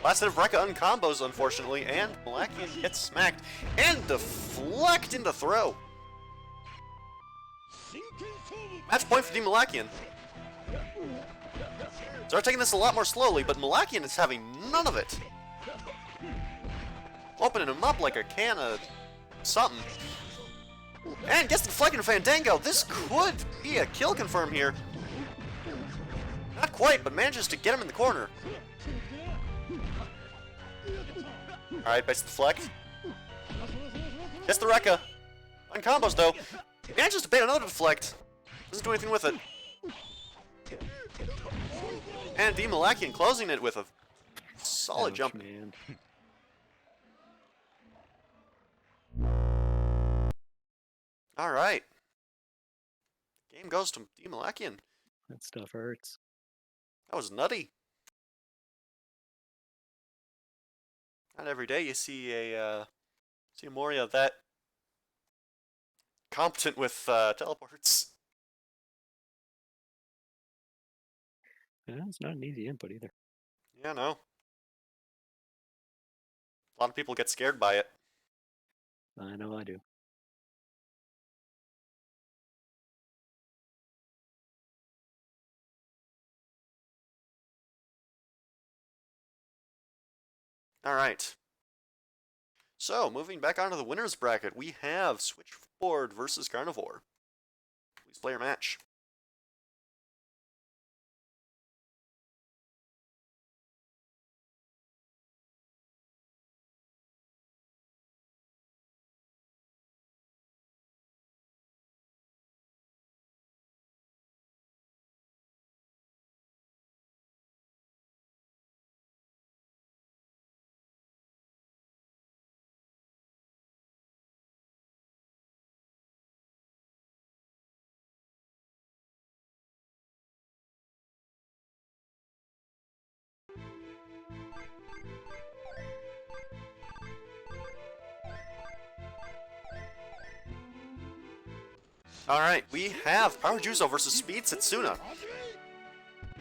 Speaker 1: Last hit of Rekka uncombos, unfortunately, and Malakian gets smacked and deflect into throw. Match point for Team Malakian. Zar taking this a lot more slowly, but Malakian is having none of it. Opening him up like a can of something. And gets the deflect into Fandango. This could be a kill confirm here. Not quite, but manages to get him in the corner. Alright, bites the deflect. Gets the Rekka. On combos though. Manages to bait another deflect. Doesn't do anything with it. And Team Malakian closing it with a solid jump.
Speaker 3: Man.
Speaker 1: Alright. Game goes to Team Malakian.
Speaker 3: That stuff hurts.
Speaker 1: That was nutty. Not every day you see a Moria that competent with teleports.
Speaker 3: Yeah, it's not an easy input either.
Speaker 1: Yeah, no. A lot of people get scared by it.
Speaker 3: I know I do.
Speaker 1: All right. So, moving back onto the winner's bracket, we have Switchboard versus Carnivore. Please play your match. Alright, we have Power Juzo versus Speed Setsuna. This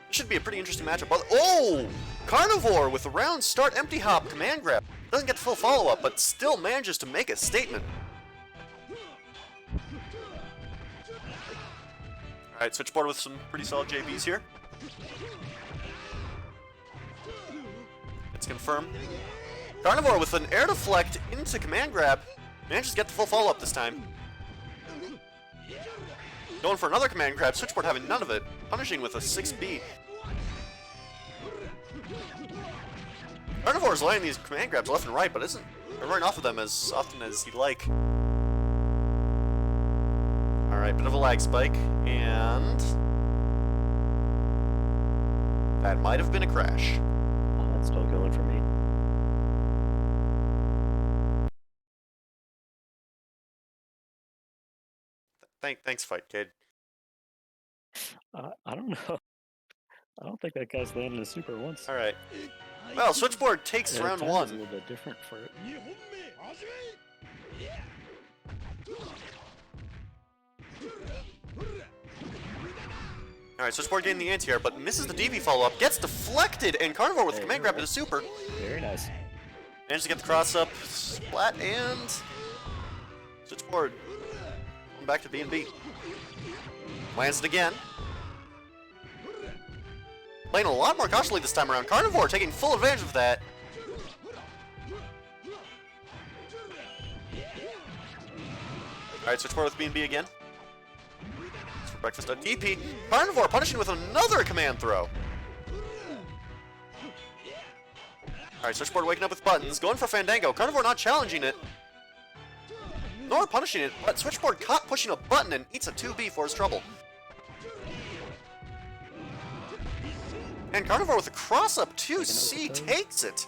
Speaker 1: should be a pretty interesting matchup. Oh! Carnivore with a round start empty hop command grab. Doesn't get the full follow-up, but still manages to make a statement. Alright, Switchboard with some pretty solid JBs here. Let's confirm. Carnivore with an air deflect into command grab. Manages to get the full follow-up this time. Going for another command grab, Switchboard having none of it. Punishing with a 6B. Carnivore is laying these command grabs left and right, but isn't running off of them as often as he'd like. Alright, bit of a lag spike, and that might have been a crash.
Speaker 3: Oh, that's still going for me.
Speaker 1: Thanks, Fight Kid.
Speaker 3: I don't know. I don't think that guy's landed a super once.
Speaker 1: Alright. Well, Switchboard takes round
Speaker 3: It's a
Speaker 1: one.
Speaker 3: little bit different for it.
Speaker 1: Alright, Switchboard getting the anti-air, but misses the DV follow-up. Gets deflected, and Carnivore with the command grab to the super.
Speaker 3: Very nice.
Speaker 1: Manages to get the cross-up, splat, and Switchboard going back to B&B. Lands it again. Playing a lot more cautiously this time around. Carnivore taking full advantage of that. Alright, Switchboard with B&B again. It's for breakfast on DP. Carnivore punishing with another command throw. Alright, Switchboard waking up with buttons. Going for Fandango. Carnivore not challenging it. Nor punishing it, but Switchboard caught pushing a button and eats a 2B for his trouble. And Carnivore with a cross-up 2C takes it.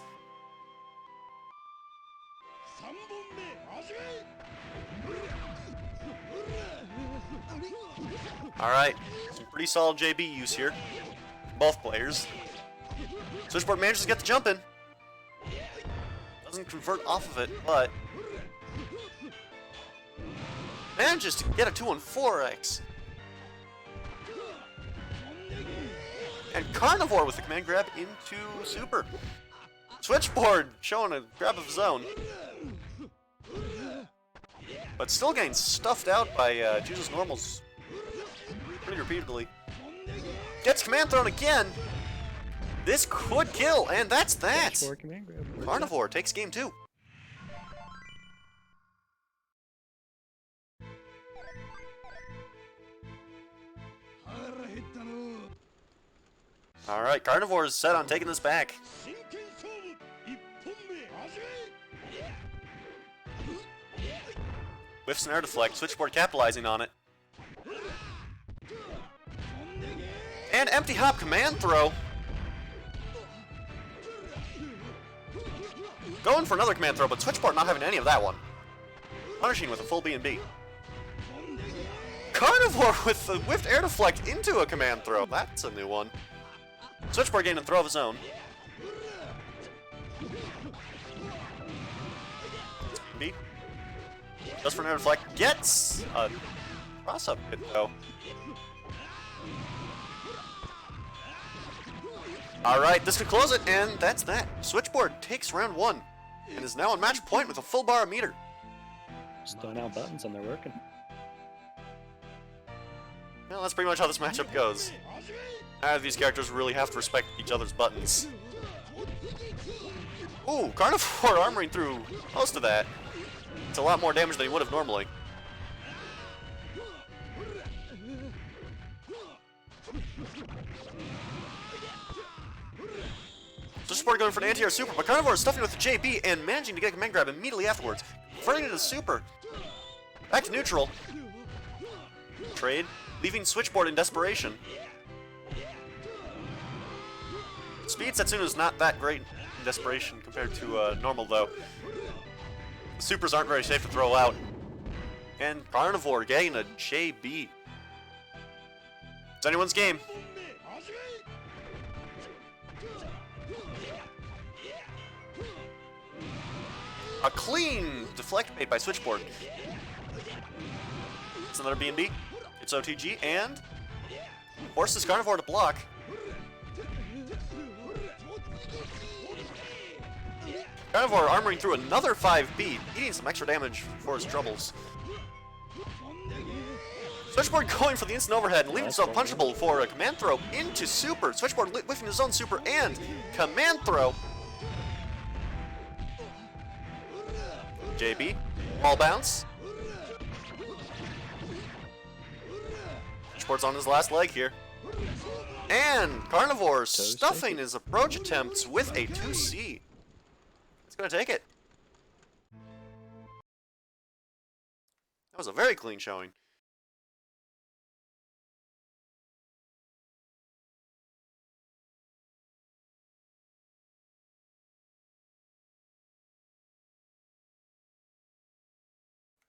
Speaker 1: Alright, some pretty solid JB use here. Both players. Switchboard manages to get the jump in. Doesn't convert off of it, but manages to get a 2-on-4X. And Carnivore with the command grab into super. Switchboard showing a grab of his own. But still getting stuffed out by Juzo's normals pretty repeatedly. Gets command thrown again. This could kill, and that's that. Carnivore takes game 2. Alright, Carnivore is set on taking this back. Whiffs an air deflect, Switchboard capitalizing on it. And empty hop command throw. Going for another command throw, but Switchboard not having any of that one. Punishing with a full B&B. Carnivore with the whiffed air deflect into a command throw. That's a new one. Switchboard getting a throw of his own. B. Just for an air deflect. Gets a cross-up hit, though. Alright, this could close it, and that's that. Switchboard takes round 1, and is now on match point with a full bar of meter.
Speaker 3: Just throwing out buttons and they're working.
Speaker 1: Well, that's pretty much how this matchup goes. Neither of these characters really have to respect each other's buttons. Ooh, Carnivore armoring through most of that. It's a lot more damage than he would have normally. Switchboard going for an anti-air super, but Carnivore is stuffing with the JB and managing to get a command grab immediately afterwards. Converting it to super. Back to neutral. Trade, leaving Switchboard in desperation. Speed Setsuna is not that great in desperation compared to normal, though. The supers aren't very safe to throw out. And Carnivore getting a JB. It's anyone's game. A clean deflect bait by Switchboard. It's another B&B. It's OTG and forces Carnivore to block. Carnivore armoring through another 5B, eating some extra damage for his troubles. Switchboard going for the instant overhead and leaving himself punchable for a command throw into super. Switchboard whiffing his own super and command throw. JB, ball bounce. Switchboard's on his last leg here. And Carnivore stuffing his approach attempts with a 2C. It's gonna take it. That was a very clean showing.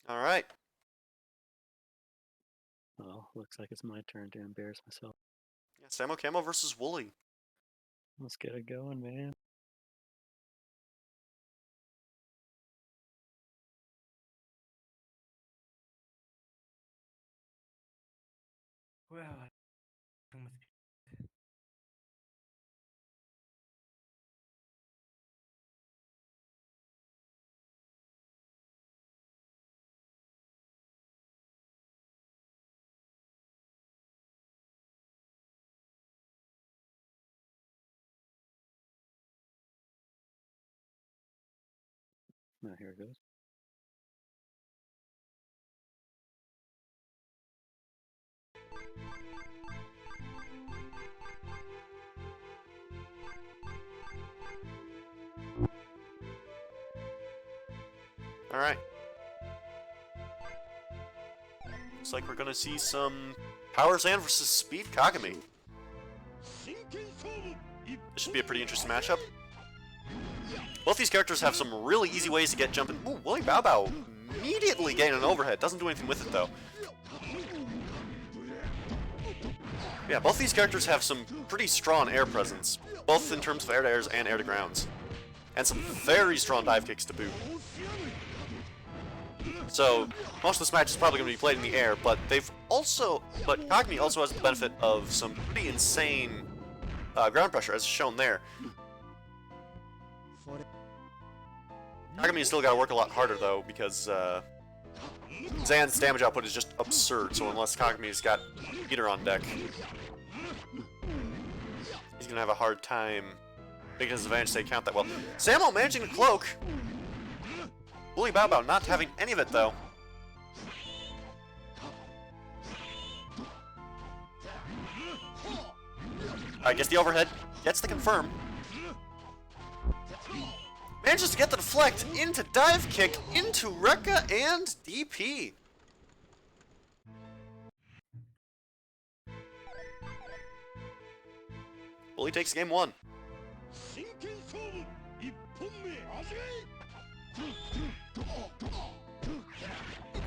Speaker 1: All right.
Speaker 3: Well, looks like it's my turn to embarrass myself.
Speaker 1: Yeah, Samo Camo versus Wooly.
Speaker 3: Let's get it going, man.
Speaker 2: Well, I must be.
Speaker 3: Now here it goes.
Speaker 1: All right. Looks like we're gonna see some Power Sand versus Speed Kagami. This should be a pretty interesting matchup. Both these characters have some really easy ways to get jumping. Ooh, Willie Bao Bao immediately getting an overhead. Doesn't do anything with it, though. Yeah, both these characters have some pretty strong air presence, both in terms of air-to-airs and air-to-grounds. And some very strong dive kicks to boot. So, most of this match is probably going to be played in the air, but Kagami also has the benefit of some pretty insane ground pressure, as shown there. Kagami's still got to work a lot harder, though, because Zan's damage output is just absurd, so unless Kagami's got Peter on deck, he's going to have a hard time making his advantage stay count that well. Samo managing to cloak. Willie Bao Bao not having any of it, though. I guess the overhead gets the confirm. Manages to get the deflect into dive kick into Rekka and DP. Willie takes game one.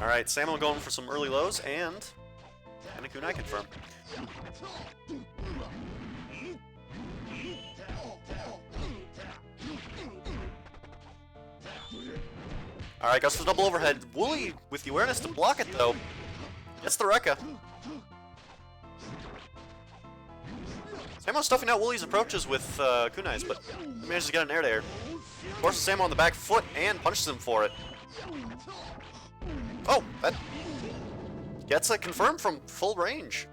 Speaker 1: Alright, Samo going for some early lows and a kunai confirm. Alright, goes for the double overhead. Wooly with the awareness to block it though. Gets the Rekka. Samo stuffing out Wooly's approaches with kunais, but he manages to get an air-to-air. Forces Samo on the back foot and punches him for it. Oh, that gets it confirmed from full range.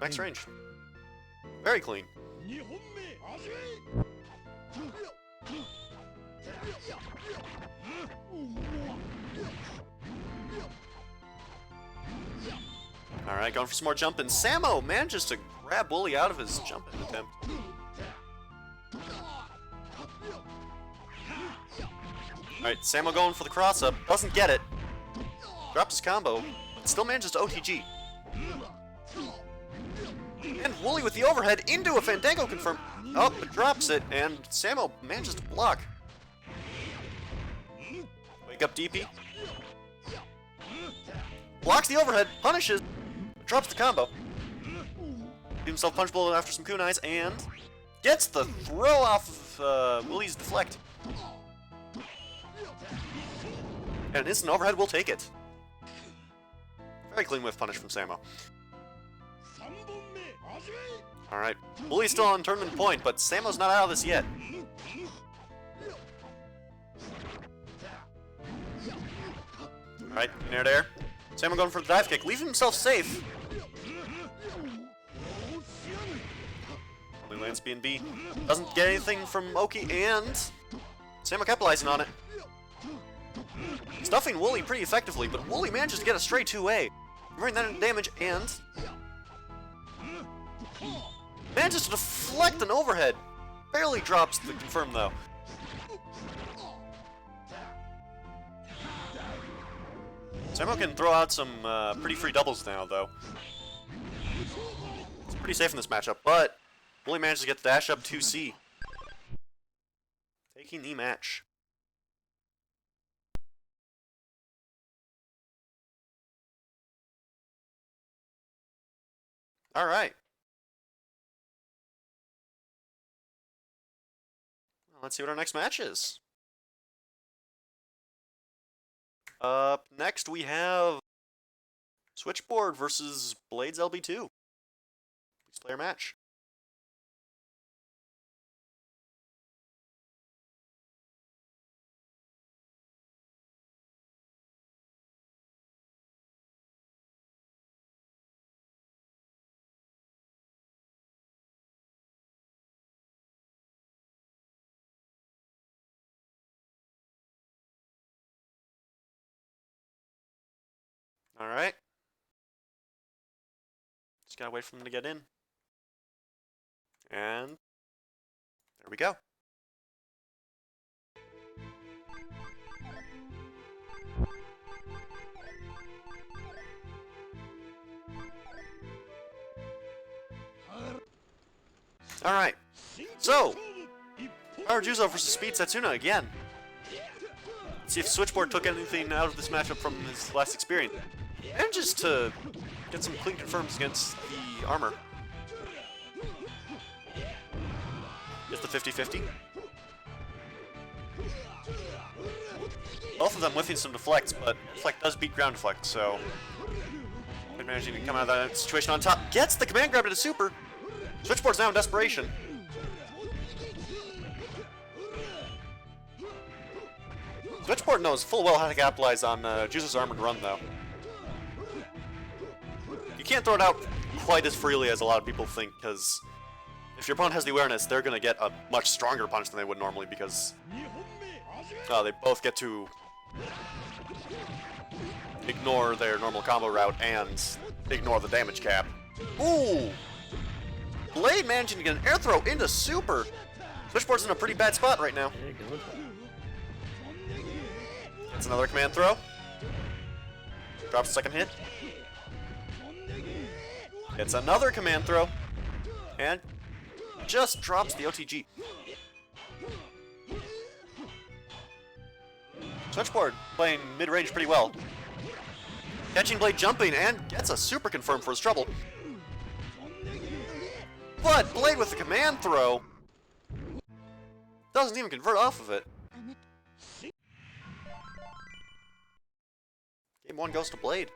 Speaker 1: Max range. Very clean. Alright, going for some more jumping. Samo manages to grab Wooly out of his jumping attempt. Alright, Samo going for the cross-up. Doesn't get it. Drops his combo, but still manages to OTG. And Wooly with the overhead into a Fandango confirm. Oh, but drops it, and Samo manages to block. Wake up DP. Blocks the overhead, punishes, drops the combo. Gives himself punchable after some kunais, and gets the throw off of Wooly's deflect. And an instant overhead will take it. Very clean whiff punish from Samo. Alright, Wooly's still on tournament point, but Samo's not out of this yet. Alright, nair there. Samo going for the dive kick, leaving himself safe. Only lands B and B. Doesn't get anything from Oki, and Samo capitalizing on it. Stuffing Wooly pretty effectively, but Wooly manages to get a straight 2A. Converting that into damage, and manages to deflect an overhead. Barely drops the confirm, though. Samo can throw out some pretty free doubles now, though. It's pretty safe in this matchup, but Wooly manages to get the dash up 2C. Taking the match. Alright. Well, let's see what our next match is. Up next we have Switchboard versus Blades LB2. Please play your match. Alright. Just gotta wait for them to get in. And there we go. Alright. So, Power Juzo versus Speed Setsuna again. Let's see if Switchboard took anything out of this matchup from his last experience. Manages to get some clean confirms against the armor. Gets the 50-50. Both of them whiffing some deflects, but deflect does beat ground deflect, so managing to come out of that situation on top. Gets the command grab to the super. Switchboard's now in desperation. Switchboard knows full well how to capitalize on Juzo's armored run, though. You can't throw it out quite as freely as a lot of people think, because if your opponent has the awareness, they're going to get a much stronger punch than they would normally, because they both get to ignore their normal combo route and ignore the damage cap. Ooh! Blade managing to get an air throw into super! Switchboard's in a pretty bad spot right now. That's another command throw. Drops a second hit. It's another command throw. And just drops the OTG. Switchboard playing mid-range pretty well. Catching Blade jumping and gets a super confirm for his trouble. But Blade with the command throw doesn't even convert off of it. Game 1 goes to Blade.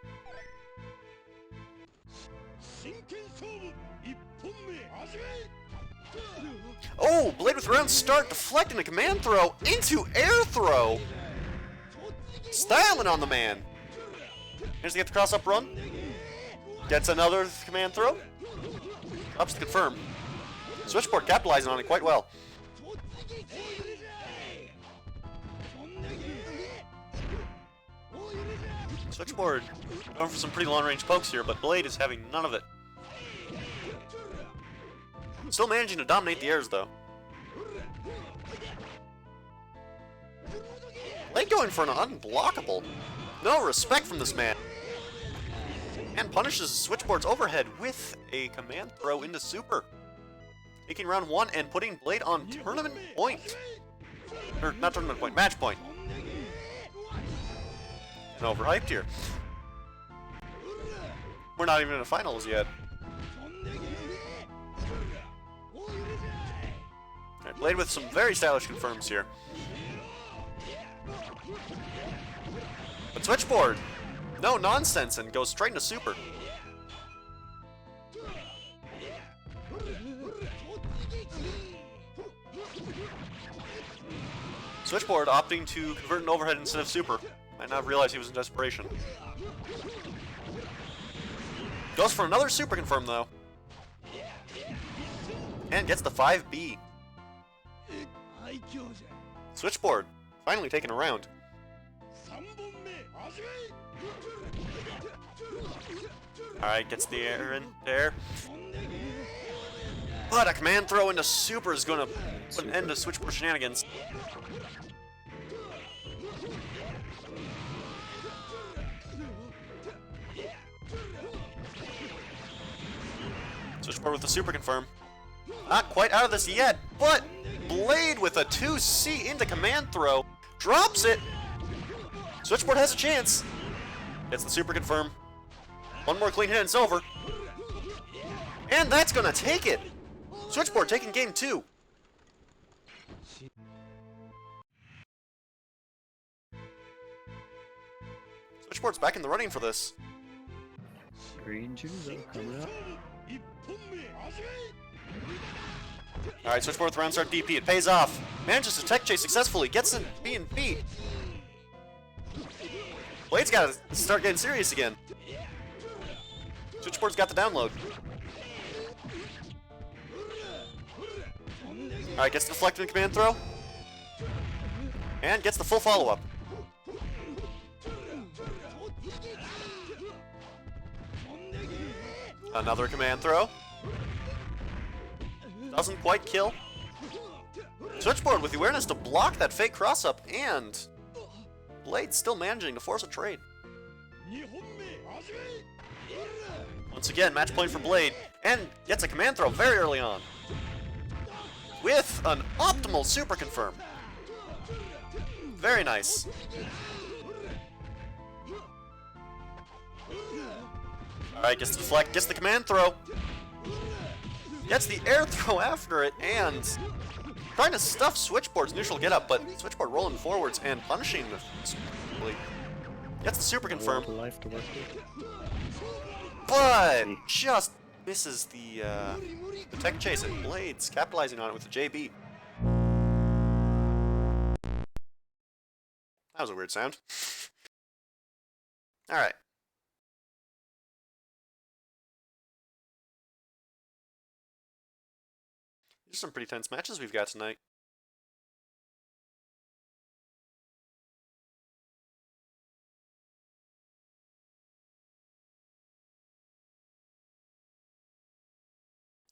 Speaker 1: Oh, Blade with round start, deflecting a command throw into air throw. Styling on the man. Managed to get the cross-up run. Gets another command throw. Ups to confirm. Switchboard capitalizing on it quite well. Switchboard going for some pretty long-range pokes here, but Blade is having none of it. Still managing to dominate the airs, though. Blade going for an unblockable. No respect from this man. And punishes Switchboard's overhead with a command throw into super. Taking round 1 and putting Blade on tournament point. Or, not tournament point, match point. And overhyped here. We're not even in the finals yet. Alright, Blade with some very stylish confirms here. But Switchboard, no nonsense, and goes straight into super. Switchboard opting to convert an overhead instead of super. Might not have realized he was in desperation. Goes for another super confirm though. And gets the 5B. Switchboard, finally taking a round. Alright, gets the air in there. But a command throw into super is going to put an end to Switchboard shenanigans. Switchboard with the super confirm. Not quite out of this yet, but Blade with a 2C into command throw. Drops it! Switchboard has a chance. Gets the super confirm. One more clean hit and it's over. And that's gonna take it! Switchboard taking game 2. Switchboard's back in the running for this.
Speaker 3: Green Juzo coming up.
Speaker 1: Alright, Switchboard with round start DP. It pays off. Manages to tech chase successfully. Gets in B and B. Blade's gotta start getting serious again. Switchboard's got the download. Alright, gets the deflected command throw. And gets the full follow-up. Another command throw. Doesn't quite kill. Switchboard with the awareness to block that fake cross-up, and Blade still managing to force a trade. Once again, match point for Blade, and gets a command throw very early on. With an optimal super confirm. Very nice. Alright, gets the deflect, gets the command throw. Gets the air throw after it, and trying to stuff Switchboard's neutral getup, but Switchboard rolling forwards and punishing the gets the super confirm.
Speaker 3: Life to work with.
Speaker 1: But just misses the tech chase, and Blade's capitalizing on it with the JB. That was a weird sound. Alright. These are some pretty tense matches we've got tonight.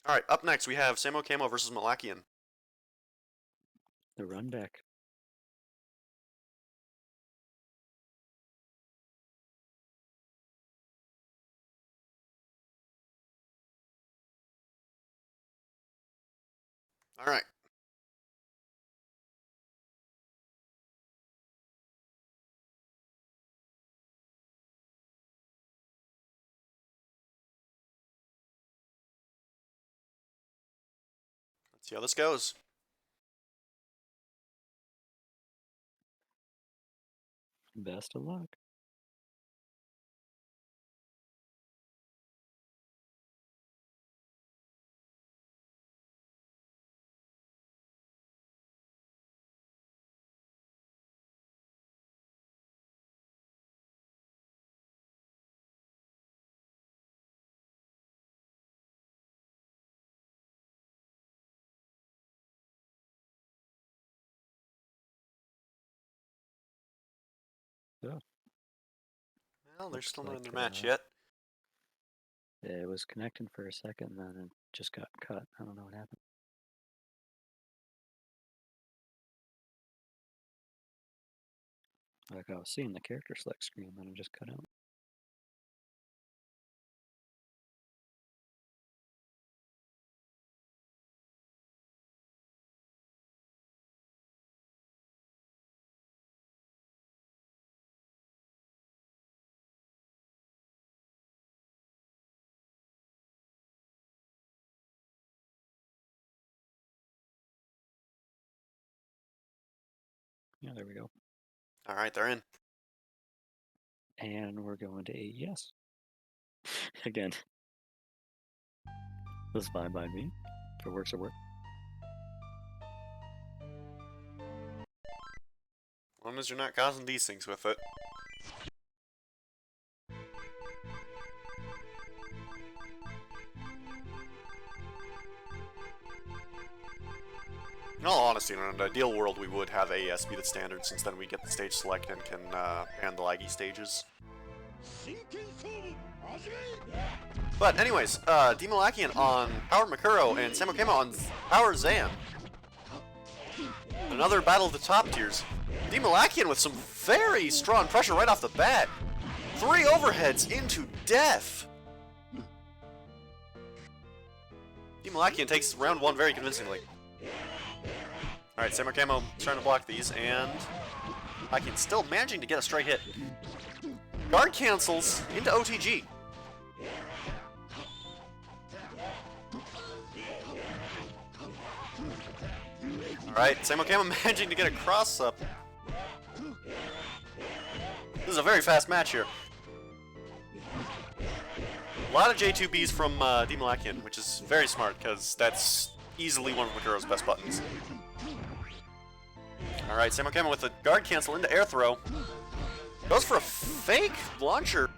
Speaker 1: Alright, up next we have Samo Camo versus Malakian.
Speaker 3: The run back.
Speaker 1: Alright. Let's see how this goes.
Speaker 3: Best of luck. Oh,
Speaker 1: Well, they're
Speaker 3: Looks
Speaker 1: still not in
Speaker 3: like,
Speaker 1: their match yet.
Speaker 3: it was connecting for a second, and then it just got cut. I don't know what happened. Like I was seeing the character select screen, then it just cut out. Yeah, there we go.
Speaker 1: All right, they're in.
Speaker 3: And we're going to AES. Again. This is fine by me. If it works, it works.
Speaker 1: As long as you're not causing these things with it. In all honesty, in an ideal world, we would have AES be the standard, since then we get the stage select and can ban the laggy stages. But anyways, Demolakian on Power Makuro and Samokema on Power Zan. Another battle of the top tiers. Demolakian with some very strong pressure right off the bat. 3 overheads into death. Demolakian takes round 1 very convincingly. Alright, Samokemo trying to block these, and Demolakian still managing to get a straight hit. Guard cancels into OTG. Alright, Samokema managing to get a cross up. This is a very fast match here. A lot of J2Bs from Demolakian, which is very smart, because that's easily one of Makuro's best buttons. Alright, Samokema with a guard cancel into air throw. Goes for a fake launcher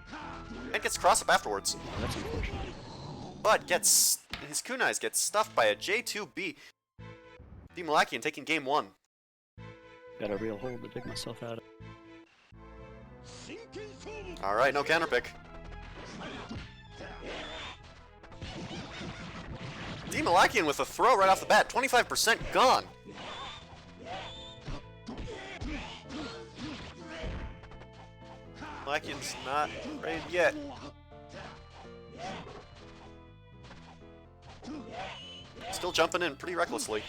Speaker 1: and gets cross up afterwards.
Speaker 3: That's unfortunate.
Speaker 1: But his kunais gets stuffed by a J2B. Demolakian taking game 1.
Speaker 3: Got a real hole to dig myself out of.
Speaker 1: Alright, no counter pick. Demolakian with a throw right off the bat, 25% gone. Demolakian's not afraid yet. Still jumping in pretty recklessly.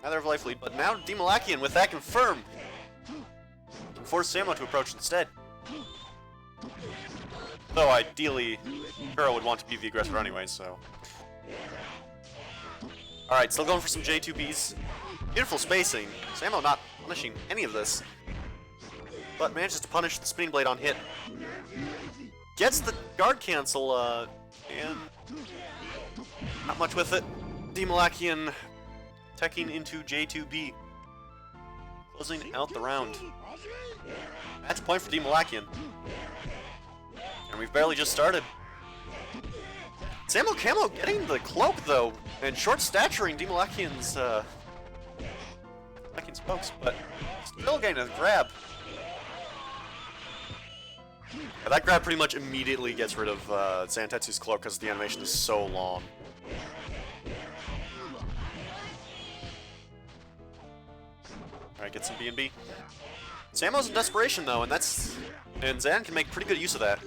Speaker 1: Neither have life lead, but now Demolakian with that confirm can force Samo to approach instead. Though ideally, Kuro would want to be the aggressor anyway, so. Alright, still going for some J2Bs. Beautiful spacing. Samo not punishing any of this, but manages to punish the spinning blade on hit. Gets the guard cancel, and not much with it. Demolakian teching into J2B. Closing out the round. Match point for Demolakian. And we've barely just started. Samokemo getting the cloak though, and short staturing Demolakian's spokes, but still getting a grab. Yeah, that grab pretty much immediately gets rid of Zantetsu's cloak because the animation is so long. Alright, get some B&B. Samo's in desperation though, and Zan can make pretty good use of that.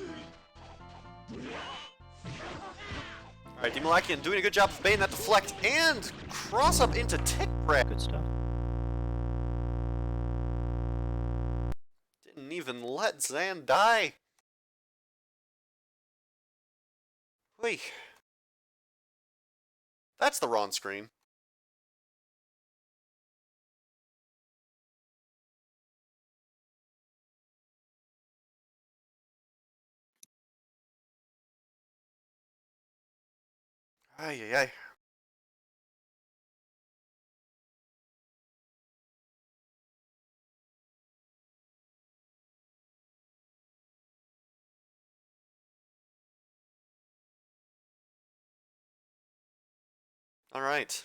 Speaker 1: Alright, Demolakian doing a good job of baiting that deflect and cross up into tick grab.
Speaker 3: Good stuff.
Speaker 1: Didn't even let Zan die. Wait. That's the wrong screen. Ay, ay, ay. All right.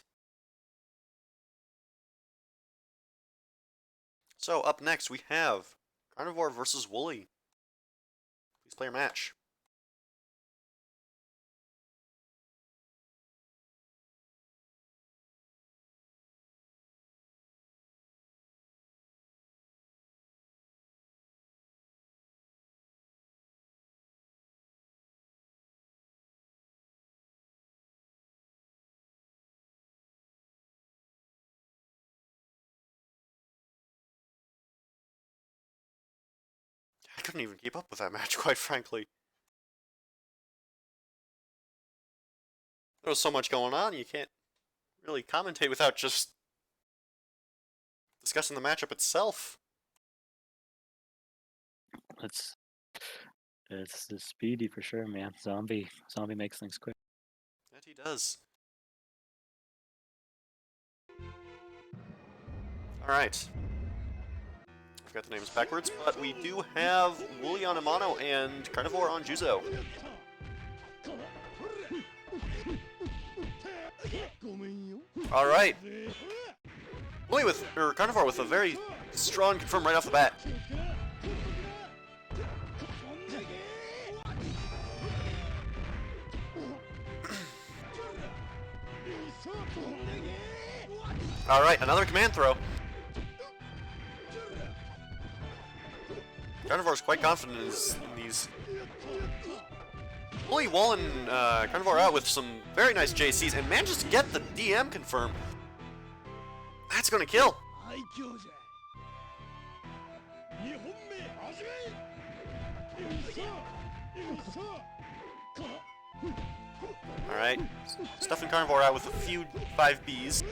Speaker 1: So up next we have Carnivore versus Wooly. Please play your match. I couldn't even keep up with that match, quite frankly. There was so much going on, you can't really commentate without just discussing the matchup itself.
Speaker 3: It's speedy for sure, man. Zombie makes things quick.
Speaker 1: That he does. Alright. I forgot the names backwards, but we do have Wooly on Amano and Carnivore on Juzo. Alright. Carnivore with a very strong confirm right off the bat. Alright, another command throw. Carnivore's quite confident in these. Wooly walling Carnivore out with some very nice JCs and manages to get the DM confirm. That's gonna kill. Alright, stuffing Carnivore out with a few 5Bs.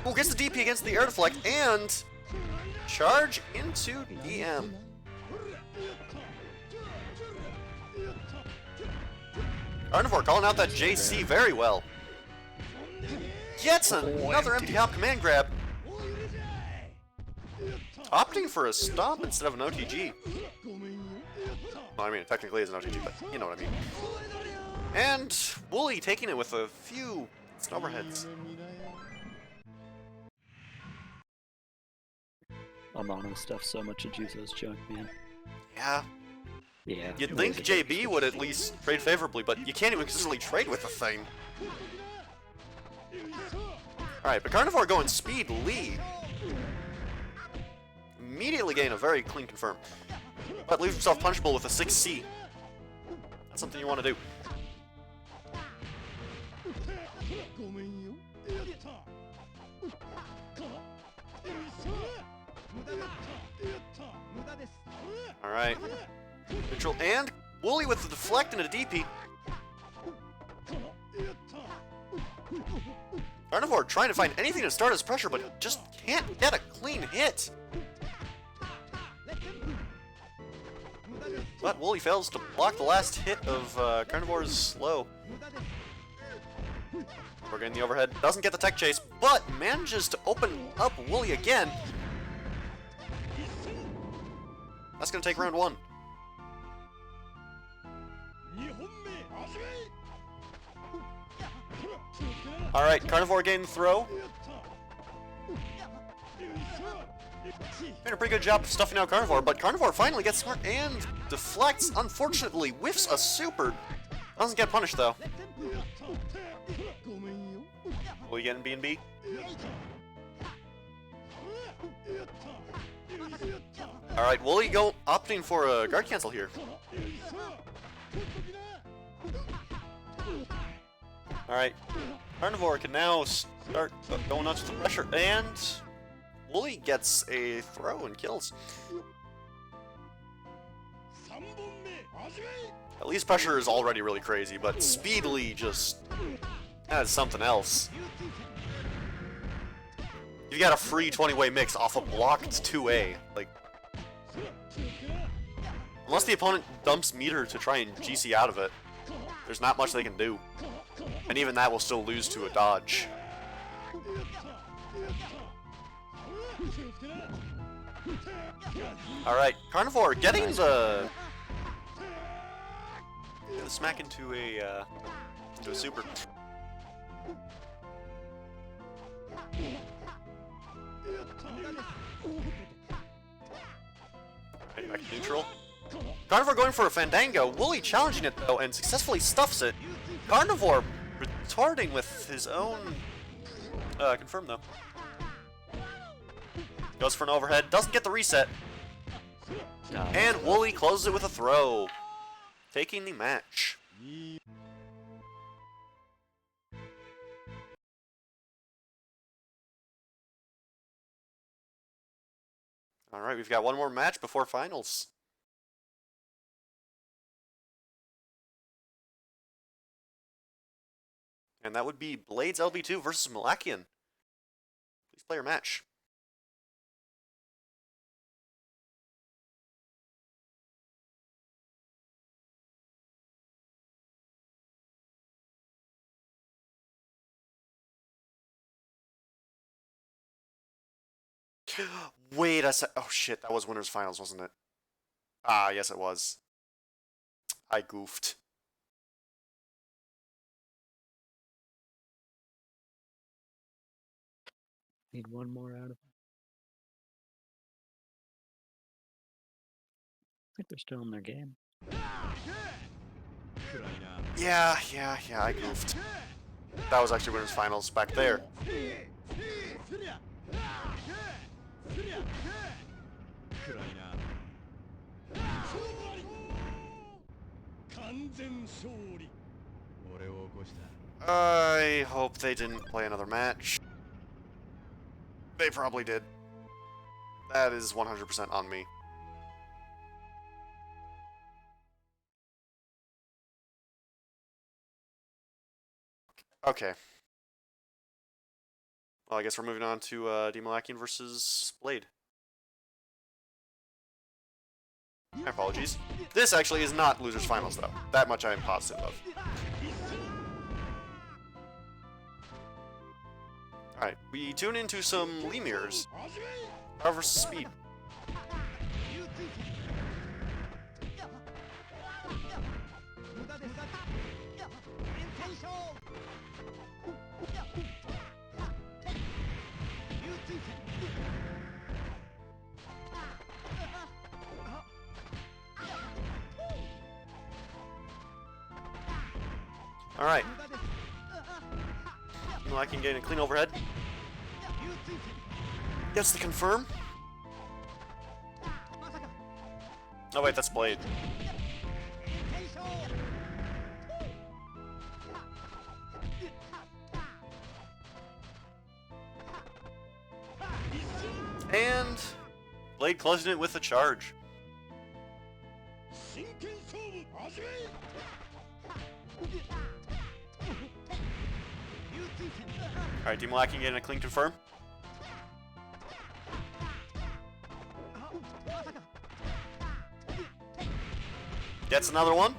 Speaker 1: Ooh, gets the DP against the air deflect and charge into DM. Carnivore calling out that JC very well. Gets another empty hop command grab. Opting for a stomp instead of an OTG. Well, I mean, it technically is an OTG, but you know what I mean. And Wooly taking it with a few overheads.
Speaker 3: Amano stuff so much of Juzo's junk, man.
Speaker 1: Yeah.
Speaker 3: Yeah.
Speaker 1: You'd think JB would at least trade favorably, but you can't even consistently trade with the thing. Alright, but Carnivore going speed lead. Immediately gain a very clean confirm. But leaves himself punchable with a 6C. That's something you want to do. Alright. Neutral and Wooly with the deflect and a DP. Carnivore trying to find anything to start his pressure, but just can't get a clean hit. But Wooly fails to block the last hit of Carnivore's slow. We're getting the overhead. Doesn't get the tech chase, but manages to open up Wooly again. That's going to take round one. Alright, Carnivore getting the throw. Doing a pretty good job of stuffing out Carnivore, but Carnivore finally gets smart and deflects, unfortunately, whiffs a super. Doesn't get punished, though. Will you get in B&B? Alright, Wooly opting for a guard cancel here. Alright, Carnivore can now start going nuts with the pressure, and Wooly gets a throw and kills. At least pressure is already really crazy, but speedily just adds something else. You got a free 20-way mix off a blocked 2A. Like, unless the opponent dumps meter to try and GC out of it, there's not much they can do. And even that will still lose to a dodge. Alright, Carnivore getting the smack into a super. Back to neutral. Carnivore going for a Fandango. Wooly challenging it though and successfully stuffs it. Carnivore retorting with his own confirm though. Goes for an overhead, doesn't get the reset. And Wooly closes it with a throw, taking the match. Alright, we've got one more match before finals. And that would be Blades LB2 versus Malakian. Please play your match. Wait, I said, oh shit, that was winners finals, wasn't it? Ah, yes it was. I goofed.
Speaker 3: Need one more out of them. I think they're still in their game.
Speaker 1: Yeah, I goofed. That was actually winners finals back there. I hope they didn't play another match. They probably did. That is 100% on me. Okay. Well, I guess we're moving on to Demalakian versus Blade. My apologies. This actually is not losers finals though. That much I am positive of. Alright, we tune into some Lemirs. Power versus speed. Alright. I can get a clean overhead. Gets the confirm. Oh wait, that's Blade. And Blade closing it with a charge. Alright, Demalakian getting a clean confirm. Gets another one.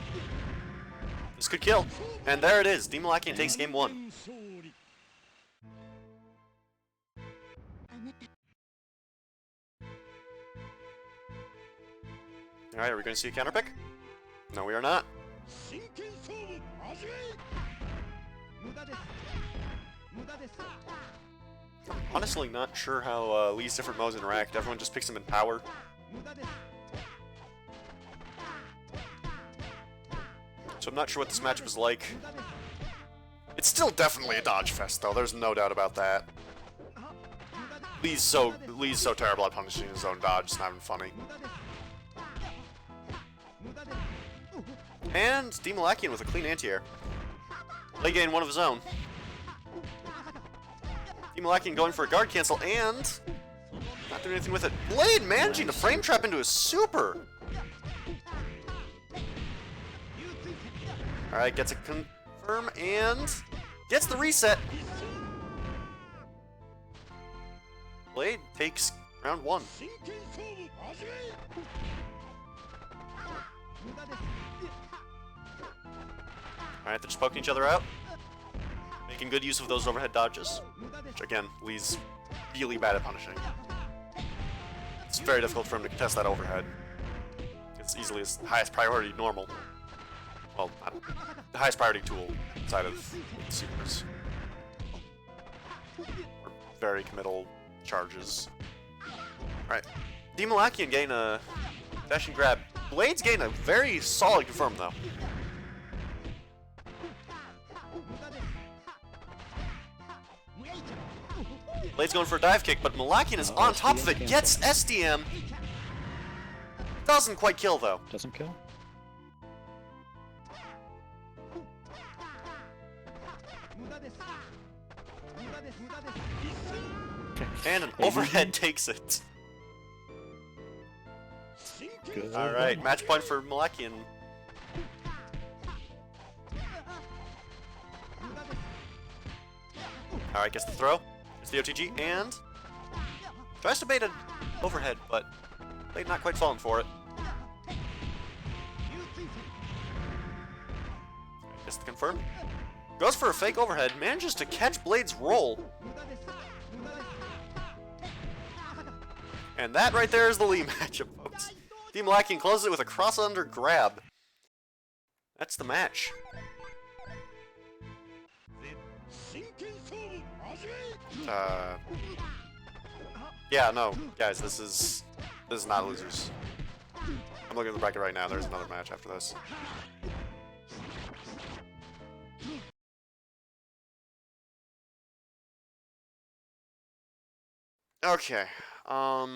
Speaker 1: This could kill. And there it is. Demalakian takes game 1. Alright, are we going to see a counter pick? No, we are not. Honestly, not sure how Lee's different modes interact. Everyone just picks him in power. So I'm not sure what this matchup is like. It's still definitely a dodge fest, though. There's no doubt about that. Lee's so terrible at punishing his own dodge. It's not even funny. And Demalakian with a clean anti-air. They gain one of his own. Demalakian going for a guard cancel and not doing anything with it. Blade managing to frame trap into a super. Alright, gets a confirm and gets the reset. Blade takes round 1. Alright, they're just poking each other out. Making good use of those overhead dodges. Which again, Lee's really bad at punishing. It's very difficult for him to contest that overhead. It's easily his highest priority normal. Well, not the highest priority tool inside of supers. Or very committal charges. Alright. Demalakian getting a Dash and grab. Blade's getting a very solid confirm, though. Blade's going for a dive kick, but Malakian is on top of it, gets SDM. Doesn't quite kill, though.
Speaker 3: Doesn't kill.
Speaker 1: And an overhead takes it.
Speaker 3: Good.
Speaker 1: Alright, match point for Malakian. Alright, gets the throw. Gets the OTG, and tries to bait an overhead, but Blade not quite falling for it. Gets the confirm. Goes for a fake overhead, manages to catch Blade's roll. And that right there is the Lee matchup, folks. Team Malakian closes it with a cross-under grab. That's the match. Yeah, no, guys, this is not losers. I'm looking at the bracket right now. There's another match after this. Okay. So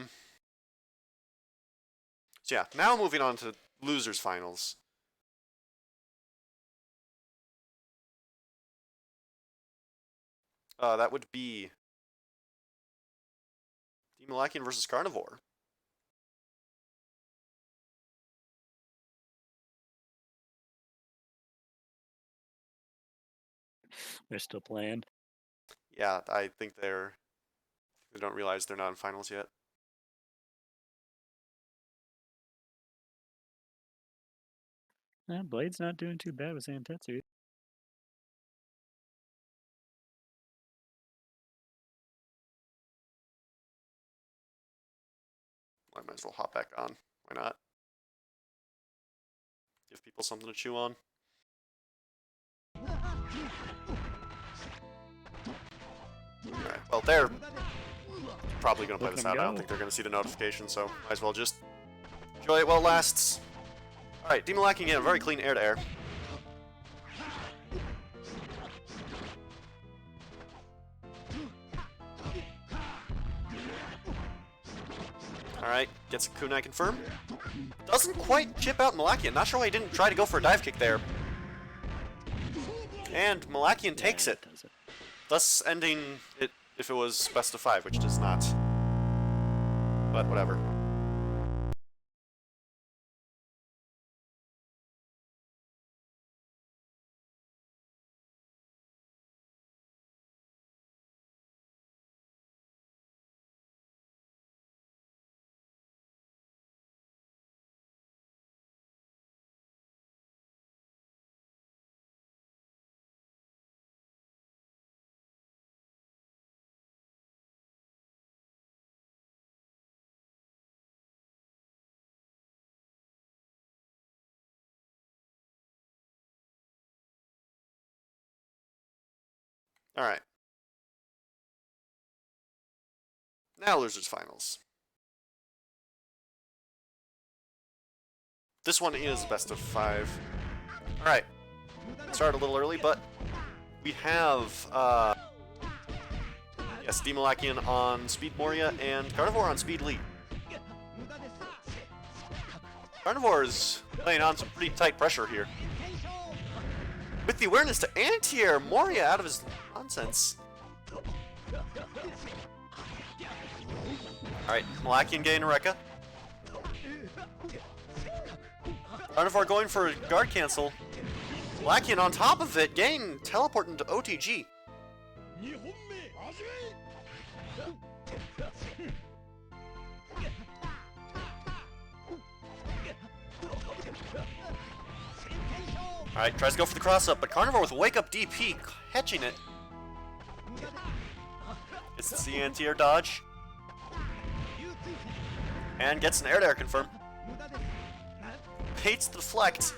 Speaker 1: yeah, now moving on to losers finals. That would be Team Malakian versus Carnivore.
Speaker 3: They're still playing.
Speaker 1: Yeah, I think they don't realize they're not in finals yet.
Speaker 3: Blade's not doing too bad with Zantetsu.
Speaker 1: I might as well hop back on. Why not? Give people something to chew on. Alright, well, they're probably going to play this out. I don't think they're going to see the notification, so might as well just enjoy it while it lasts. Alright, Team Malakian getting a very clean air-to-air. Alright, gets a kunai confirm. Doesn't quite chip out Malakian. Not sure why he didn't try to go for a dive kick there. And Malakian takes it. Thus ending it if it was best of 5, which it does not. But whatever. Alright. Now losers finals. This one is best of 5. Alright. Started a little early, but we have yes, Team Malakian on Speed Moria and Carnivore on Speed Lee. Carnivore is laying on some pretty tight pressure here. With the awareness to anti-air Moria out of his nonsense. Alright, Malakian getting a Rekka. Carnivore going for a guard cancel. Malakian on top of it, getting teleport into OTG. Alright, tries to go for the cross-up, but Carnivore with a wake-up DP, catching it. Gets the anti-air dodge. And gets an air-to-air confirm. Baits the deflect.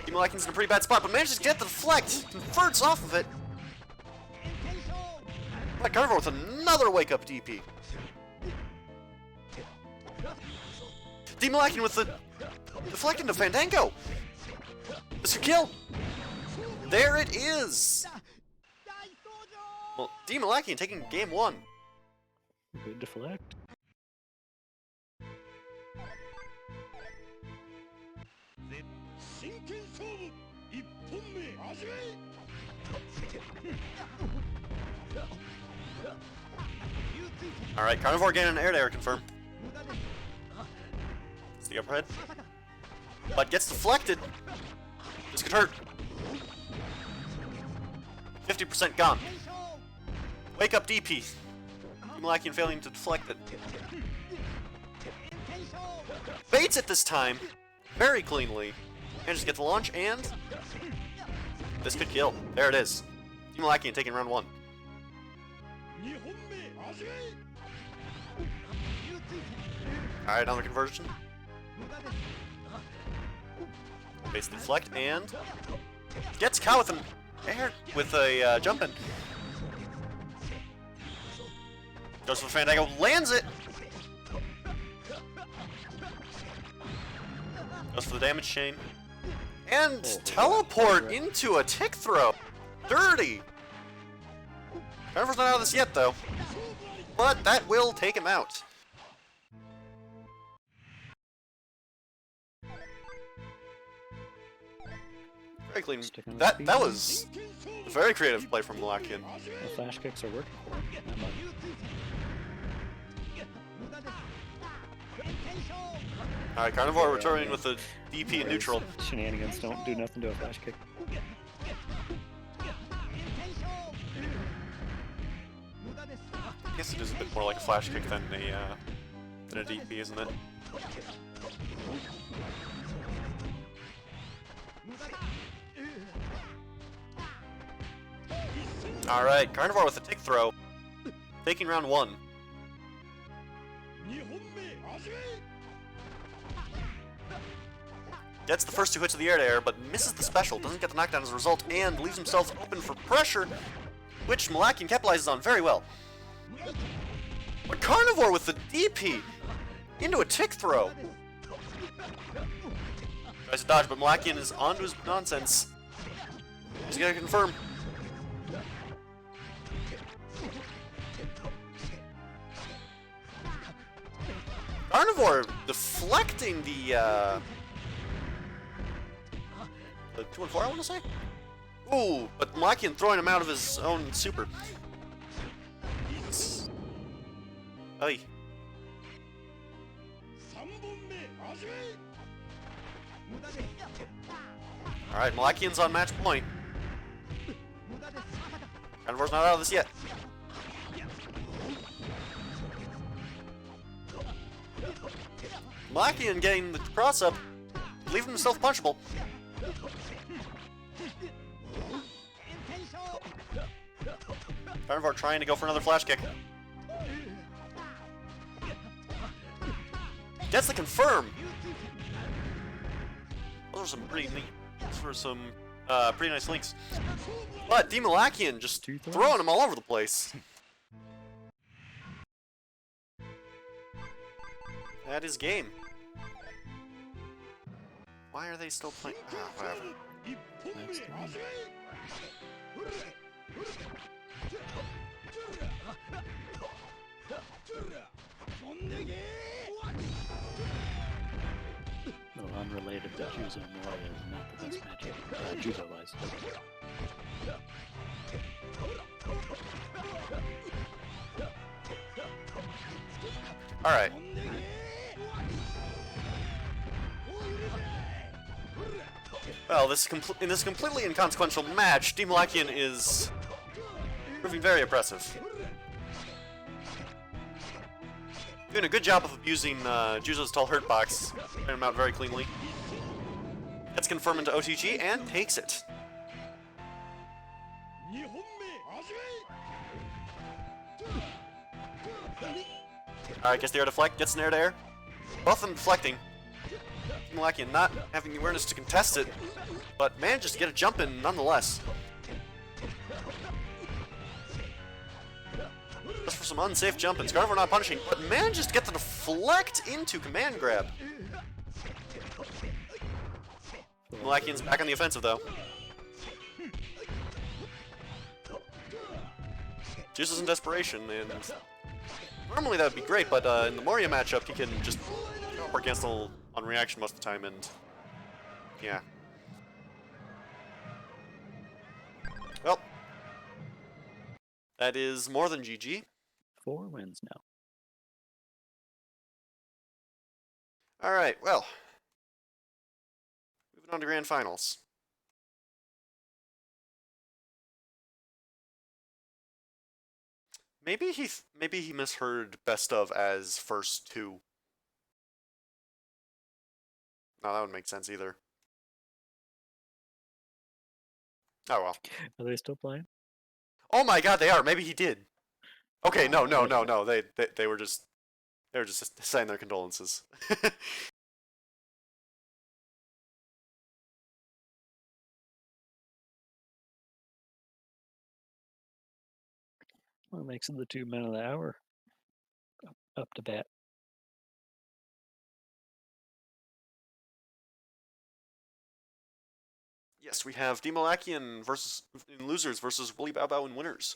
Speaker 1: Team Malakian's in a pretty bad spot, but manages to get the deflect. Converts off of it. But Carnivore with another wake-up DP. Demolakian with the deflecting to Fandango. This could kill. There it is. Well, Demolakian taking game 1.
Speaker 3: Good deflect.
Speaker 1: Alright, Carnivore gaining an air to air confirm. It's the overhead. But gets deflected. This could hurt. 50% gone. Wake up DP. Demolakian failing to deflect it. Baits it this time. Very cleanly. Manages to get the launch and this could kill. There it is. Demolakian taking round 1. Alright, another conversion. Base deflect and gets Cow with an air with a jump in. Goes for the Fandango, lands it. Goes for the damage chain. And teleport into a tick throw. Dirty. Carnivore's not out of this yet though. But that will take him out. Very clean. That was a very creative play from Malakian.
Speaker 3: The flash kicks are working for him. That much.
Speaker 1: Alright, Carnivore returning with a DP in neutral.
Speaker 3: Shenanigans don't do nothing to a flash kick.
Speaker 1: I guess it is a bit more like a flash kick than a DP, isn't it? Alright, Carnivore with a tick throw. Taking round 1. Gets the first 2 hits of the air to air, but misses the special, doesn't get the knockdown as a result, and leaves himself open for pressure, which Malakian capitalizes on very well. But Carnivore with the DP into a tick throw. Tries to dodge, but Malakian is onto his nonsense. He's gonna confirm. Carnivore deflecting the 2 and 4, I want to say? Ooh, but Malakian throwing him out of his own super. Hey. Alright, Malakian's on match point. Carnivore's not out of this yet. Malakian getting the cross up, leaving himself punchable. Carnivore trying to go for another flash kick. Gets the confirm. Those are some pretty neat. Those were some pretty nice links. But Demolakian just throwing them all over the place. That is game. Why are they still playing? Ah, whatever.
Speaker 3: No, unrelated to Juzo and Moria is not the best matchup, Juzo-wise.
Speaker 1: Alright. Well, in this completely inconsequential match, Demolakian is proving very oppressive. Doing a good job of abusing Juzo's tall hurt box, getting him out very cleanly. Gets confirmed into OTG and takes it. Alright, gets the air deflect, gets an air to air. Both of them deflecting. Demolakian not having the awareness to contest it, but manages to get a jump in nonetheless. Just for some unsafe jumping. Scarver not punishing, but manages to get the deflect into command grab. Malakian's back on the offensive though. Juices in desperation, and normally that would be great, but in the Moria matchup he can just work cancel on reaction most of the time, and yeah. Well, that is more than GG.
Speaker 3: 4 wins now.
Speaker 1: Alright, well. Moving on to Grand Finals. Maybe he misheard best of as first 2. No, that wouldn't make sense either. Oh well.
Speaker 3: Are they still playing?
Speaker 1: Oh my god, they are. Maybe he did. Okay, no. They were just saying their condolences.
Speaker 3: Well, it makes it the 2 men of the hour up to bat.
Speaker 1: Yes, we have Demolakian versus in losers versus Willy Bao Bao in winners.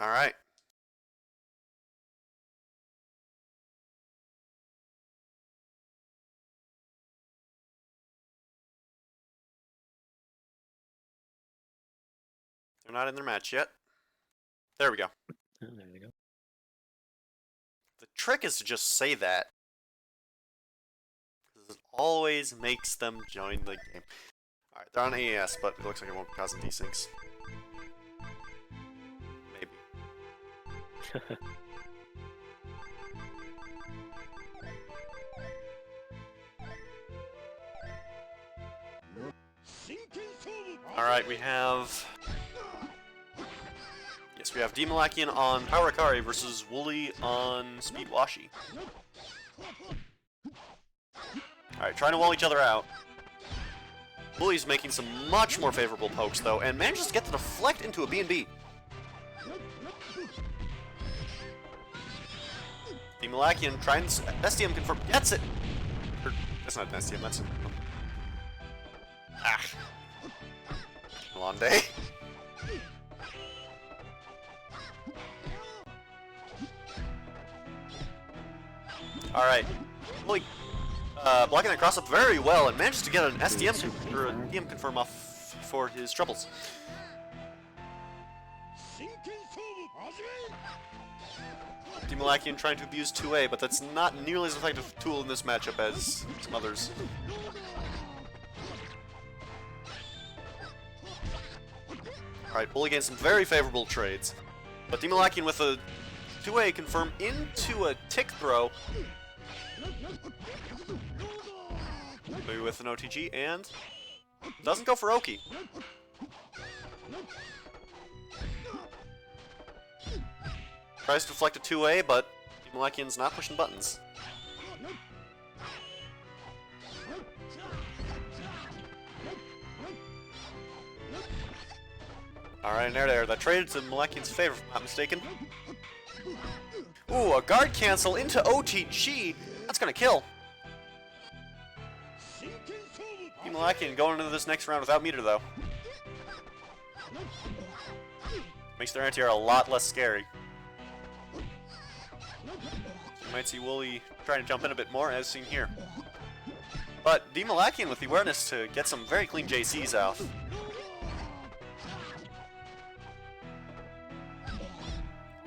Speaker 1: All right. They're not in their match yet. There we go.
Speaker 3: Oh, there they go.
Speaker 1: The trick is to just say that. Because it always makes them join the game. Alright, they're on AES, but it looks like it won't be causing desyncs. Maybe. Alright, we have... Yes, we have Demolakian on Power Akari versus Wooly on Speed Washi. Alright, trying to wall each other out. Wooly's making some much more favorable pokes, though, and manages to get the deflect into a B&B. Demolakian trying to... STM confirm... Gets it! Or, that's not an STM, that's... Ah. Londe. Alright. Wooly blocking that cross up very well and manages to get an SDM or a DM confirm off for his troubles. Demolakian trying to abuse 2A, but that's not nearly as effective a tool in this matchup as some others. Alright, Bully getting some very favorable trades. But Demolakian with a 2A confirm into a tick throw. Maybe with an OTG and doesn't go for Oki. Tries to deflect a 2A, but Demolakian's not pushing buttons. Alright, there. That traded to Malakian's favor, if I'm not mistaken. Ooh, a guard cancel into OTG. That's gonna kill. Demolakian going into this next round without meter, though. Makes their anti-air a lot less scary. You might see Wooly trying to jump in a bit more, as seen here. But Demolakian with the awareness to get some very clean JCs out.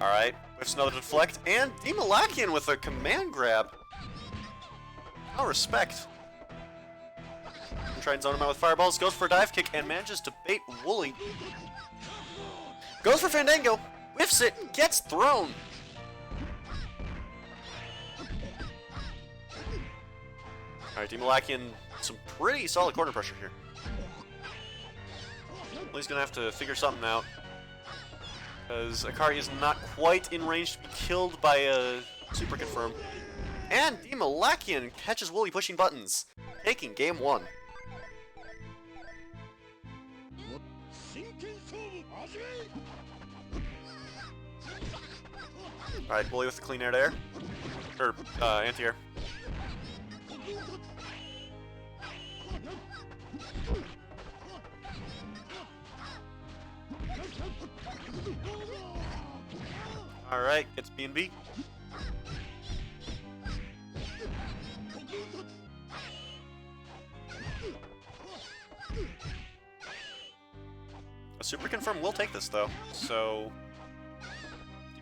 Speaker 1: Alright, whiffs another deflect, and Demolakian with a command grab. Oh, respect. try and zone him out with fireballs. Goes for a dive kick and manages to bait Wooly. Goes for Fandango. Whiffs it. Gets thrown. Alright, Demolakian, some pretty solid corner pressure here. Well, he's going to have to figure something out. Because Akari is not quite in range to be killed by a Super Confirm. And Demolakian catches Wooly pushing buttons, taking game 1. Alright, Wooly with the clean air there. Or, anti-air. Alright, gets B&B. A Super Confirm will take this though, so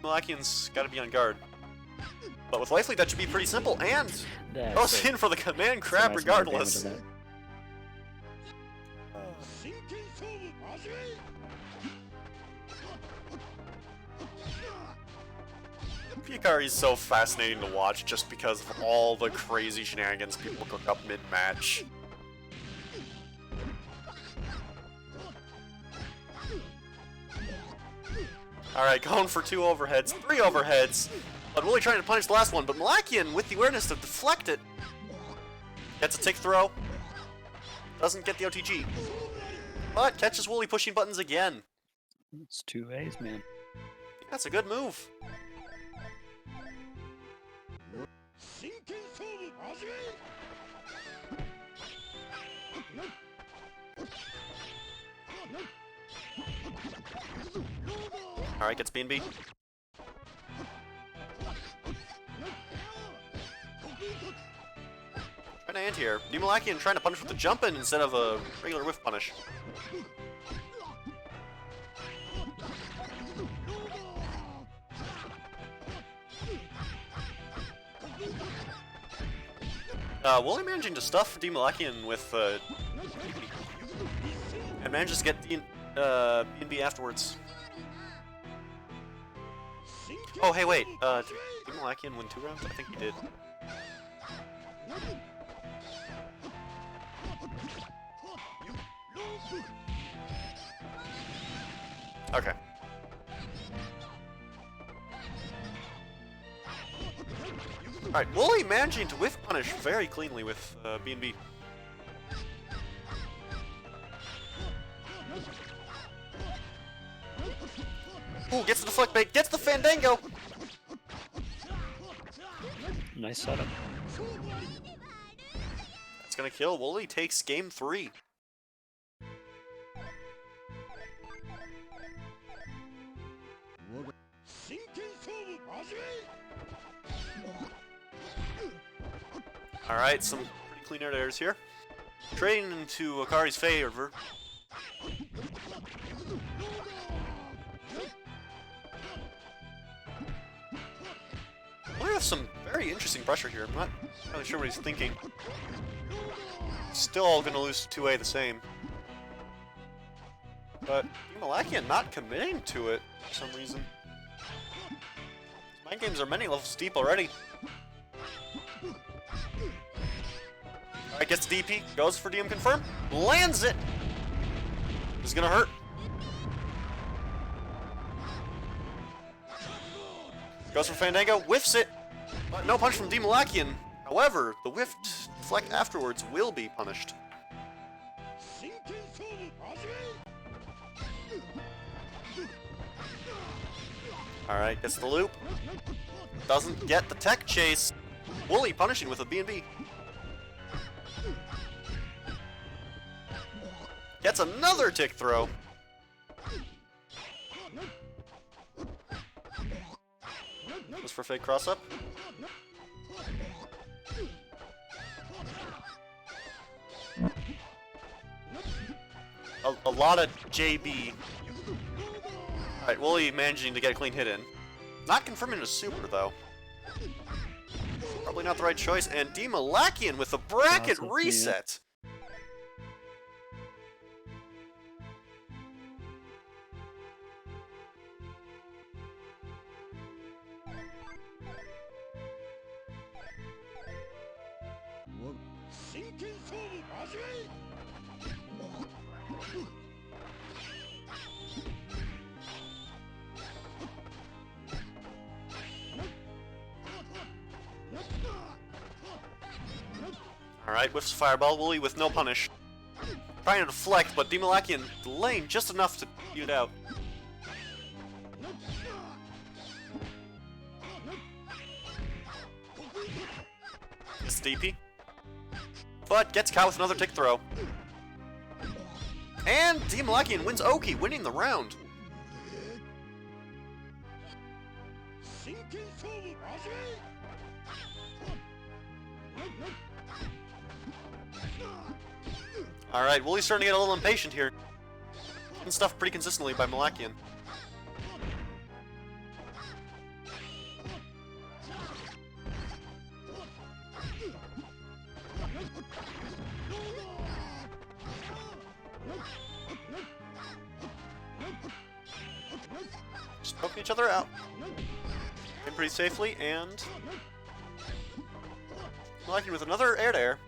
Speaker 1: Demolakian's gotta be on guard. But with Life Lead that should be pretty simple, and goes in for the command grab regardless. Akari is so fascinating to watch just because of all the crazy shenanigans people cook up mid-match. Alright, going for 2 overheads, 3 overheads, but Wooly trying to punish the last one, but Malakian with the awareness to deflect it. Gets a tick throw, doesn't get the OTG, but catches Wooly pushing buttons again.
Speaker 3: It's 2 A's, man.
Speaker 1: That's a good move. Alright, gets B&B. Trying to anti-air. Demolakian trying to punish with the jump in instead of a regular whiff punish. Wooly managing to stuff Demolakian with and manages to get B&B afterwards. Oh, hey, wait. Did Demolakian win 2 rounds? I think he did. Okay. Alright, Wooly managing to whiff punish very cleanly with B&B. Ooh, gets the deflect bait, gets the Fandango!
Speaker 3: Nice setup.
Speaker 1: That's gonna kill. Wooly takes game 3. Alright, some pretty clean air airs here. Trading into Akari's favor. We have some very interesting pressure here. I'm not really sure what he's thinking. Still gonna lose to 2A the same. But Demolakian not committing to it for some reason. His mind games are many levels deep already. Alright, gets DP, goes for DM confirm, lands it! This is gonna hurt. Goes for Fandango, whiffs it, but no punch from Demolakian. However, the whiffed deflect afterwards will be punished. Alright, gets the loop. Doesn't get the tech chase. Wooly punishing with a B&B. Gets another tick throw. Goes for fake cross up. A lot of JB. Alright, Wooly managing to get a clean hit in. Not confirming a super though. Probably not the right choice. And Demolakian with a bracket reset. Alright, whiffs fireball. Wooly with no punish. Trying to deflect, but Demalakian delaying just enough to beat it out. It's DP. But gets caught with another tick throw. And Demalakian wins Oki, winning the round. Alright, Wooly's starting to get a little impatient here. Getting stuff pretty consistently by Malakian. Just poking each other out. And pretty safely, and Malakian with another air-to-air.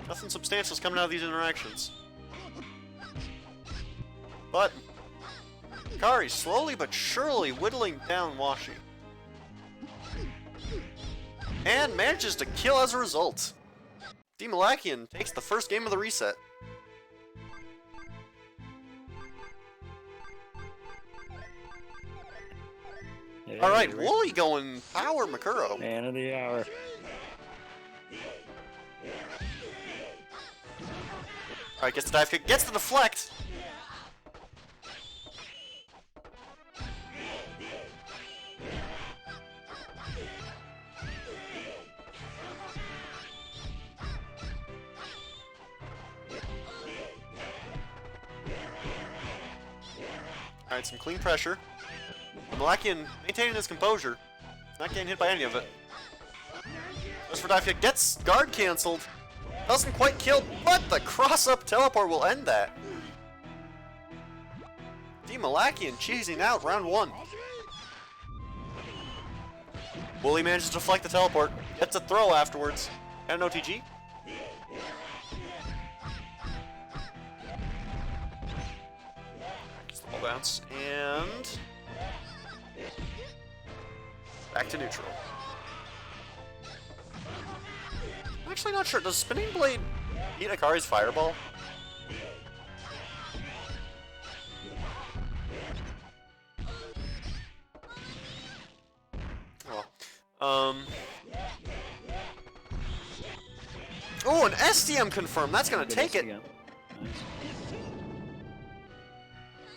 Speaker 1: Nothing substantial is coming out of these interactions. But Kari slowly but surely whittling down Washi. And manages to kill as a result. Demalakian takes the first game of the reset.
Speaker 3: Hey,
Speaker 1: Alright, Wooly going power Makuro.
Speaker 3: Man of the hour.
Speaker 1: Alright, gets the dive kick, gets the deflect! Alright, some clean pressure. Malakian maintaining his composure. Not getting hit by any of it. Goes for dive kick, gets guard cancelled. Doesn't quite kill, but the cross-up teleport will end that. Demalakian cheesing out round one. Wooly manages to deflect the teleport. Gets a throw afterwards. And an OTG. Gets the ball bounce. And back to neutral. I'm actually not sure. Does Spinning Blade beat Akari's Fireball? Oh, oh, an SDM confirmed. That's gonna take it.
Speaker 3: Nice.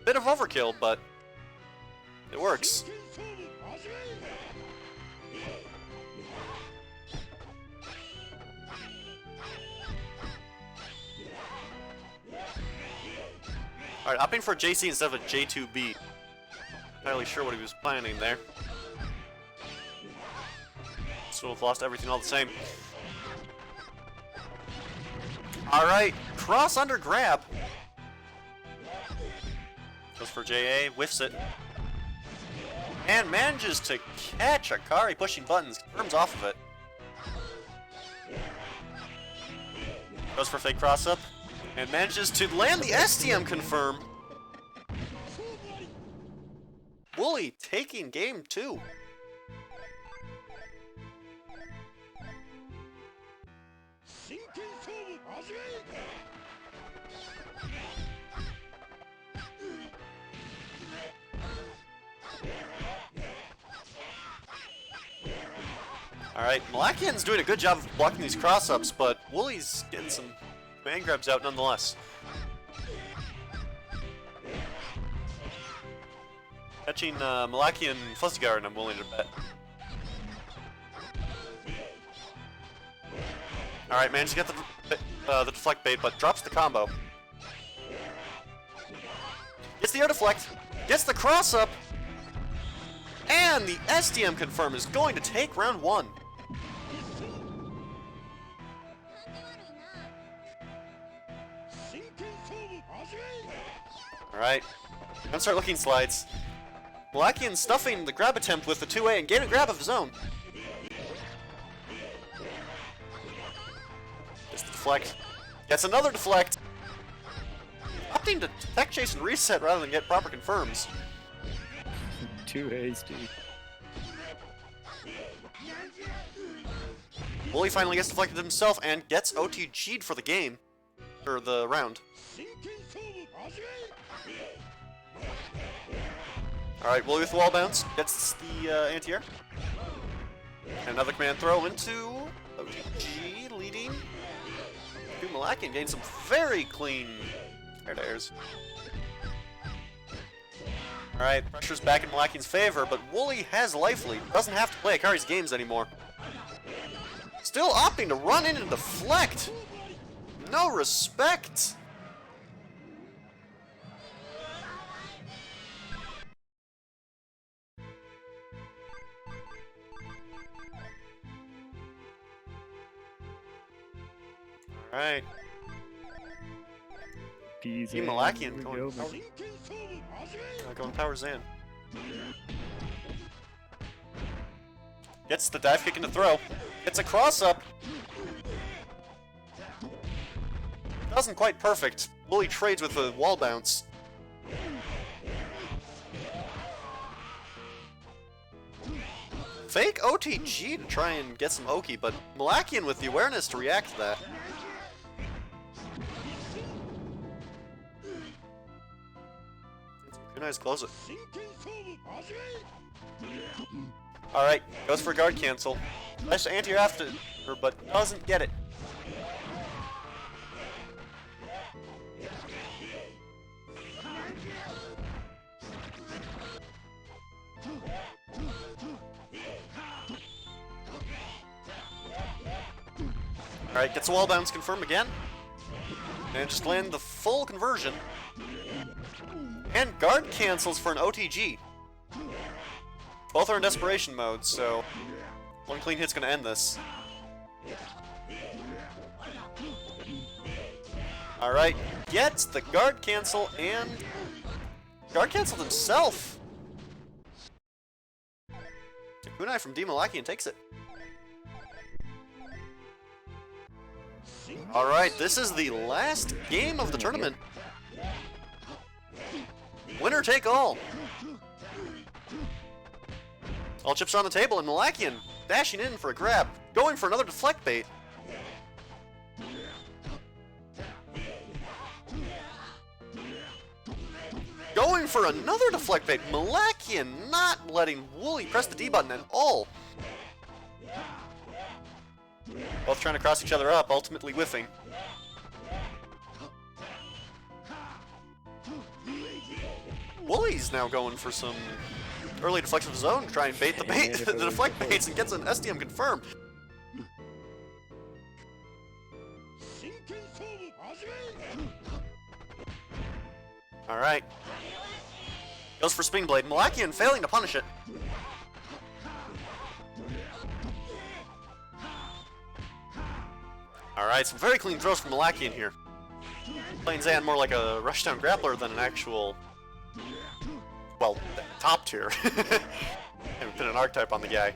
Speaker 1: Bit of overkill, but it works. Alright, opting for a JC instead of a J2B. Not entirely sure what he was planning there. Still have lost everything all the same. Alright, cross under grab. Goes for JA, whiffs it. And manages to catch Akari pushing buttons, confirms off of it. Goes for fake cross up. And manages to land the STM confirm. Wooly taking game 2. Alright, Malakian's doing a good job of blocking these cross-ups, but Wooly's getting some man grabs out nonetheless. Catching Malakian Fuzzy Guard, I'm willing to bet. Alright, managed to get the deflect bait, but drops the combo. Gets the air deflect, gets the cross up, and the SDM confirm is going to take round 1. Alright, gonna start looking slides. Malakian stuffing the grab attempt with the 2A and getting a grab of his own. Gets the deflect. Gets another deflect. Opting to tech chase and reset rather than get proper confirms.
Speaker 3: 2 A's, dude.
Speaker 1: Wooly finally gets deflected himself and gets OTG'd for the game. Or the round.
Speaker 4: 真剣勝負始め
Speaker 1: Alright, Wooly with the wall bounce. Gets the anti-air. And another command throw into OTG, leading to Malakian. Getting some very clean air to airs. Alright, pressure's back in Malakian's favor, but Wooly has life lead. Doesn't have to play Akari's games anymore. Still opting to run in and deflect. No respect. Alright.
Speaker 3: Peas
Speaker 1: Team
Speaker 3: in,
Speaker 1: Malakian
Speaker 3: here we
Speaker 1: going
Speaker 3: go.
Speaker 1: power,
Speaker 4: 真剣勝負始め
Speaker 1: going power Zan. Gets the dive kick into throw. Gets a cross up. Doesn't quite perfect. Wooly trades with a wall bounce. Fake OTG to try and get some Oki, but Malakian with the awareness to react to that. Kunai's close it.
Speaker 4: 真剣勝負始め
Speaker 1: Alright, goes for guard cancel. Tries to anti after her, but doesn't get it. Alright, gets a wall bounce confirm again. And just land the full conversion. And guard cancels for an OTG. Both are in desperation mode, so one clean hit's gonna end this. Alright, gets the guard cancel and guard canceled himself. Kunai from Malakian takes it. Alright, this is the last game of the tournament. Winner take all. All chips are on the table, and Malakian dashing in for a grab, going for another deflect bait. Going for another deflect bait. Malakian not letting Wooly press the D button at all. Both trying to cross each other up, ultimately whiffing. Wooly's now going for some early deflection of his own to try and bait the bait, the deflect baits, and gets an SDM confirmed.
Speaker 4: 真剣勝負始め
Speaker 1: Alright. Goes for Spin Blade. Malakian failing to punish it. Alright, some very clean throws from Malakian here. Playing Zan more like a rushdown grappler than an actual, well, top tier. Haven't put an archetype on the guy.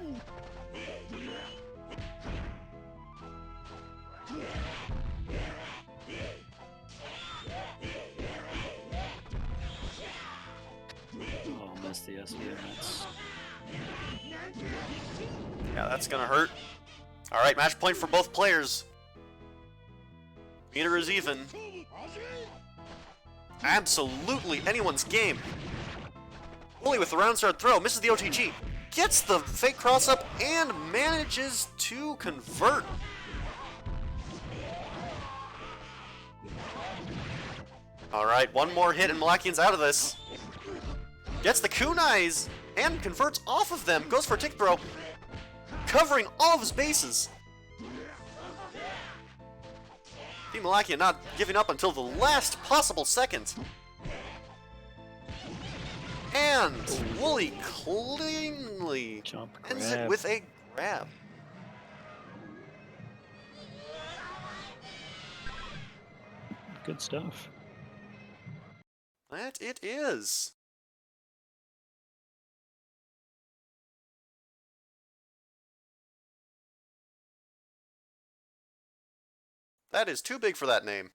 Speaker 3: Oh, missed the SDM.
Speaker 1: Yeah, that's gonna hurt. Alright, match point for both players. Meter is even.
Speaker 4: 勝負始め
Speaker 1: Absolutely anyone's game. Wooly with the round start throw, misses the OTG. Gets the fake cross up and manages to convert. Alright, one more hit and Malakian's out of this. Gets the kunais and converts off of them. Goes for a tick throw, covering all of his bases. Team Malakian not giving up until the last possible second. And Wooly cleanly
Speaker 3: Jump
Speaker 1: ends it
Speaker 3: grab.
Speaker 1: with a grab.
Speaker 3: Good stuff.
Speaker 1: That it is. That is too big for that name.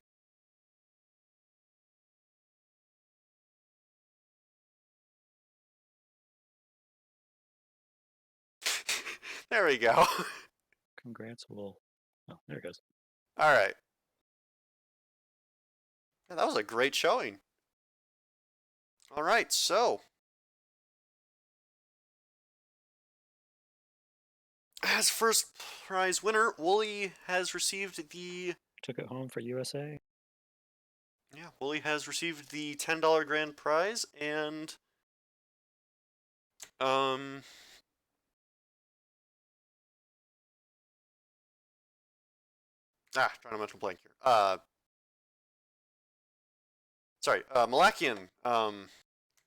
Speaker 1: There we go.
Speaker 3: Congrats. Oh, there it goes.
Speaker 1: All right. Yeah, that was a great showing. All right, so as first prize winner, Wooly has received the
Speaker 3: Took it home for USA.
Speaker 1: Wooly has received the $10 grand prize and drawing a mental blank here. Sorry, Malakian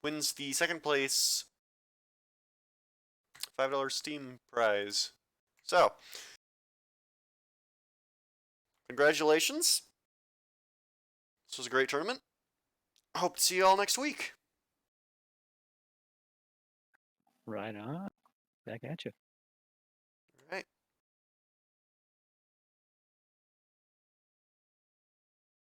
Speaker 1: wins the second place $5 Steam prize. So, congratulations. This was a great tournament. Hope to see you all next week.
Speaker 3: Right on. Back at you.
Speaker 1: All right.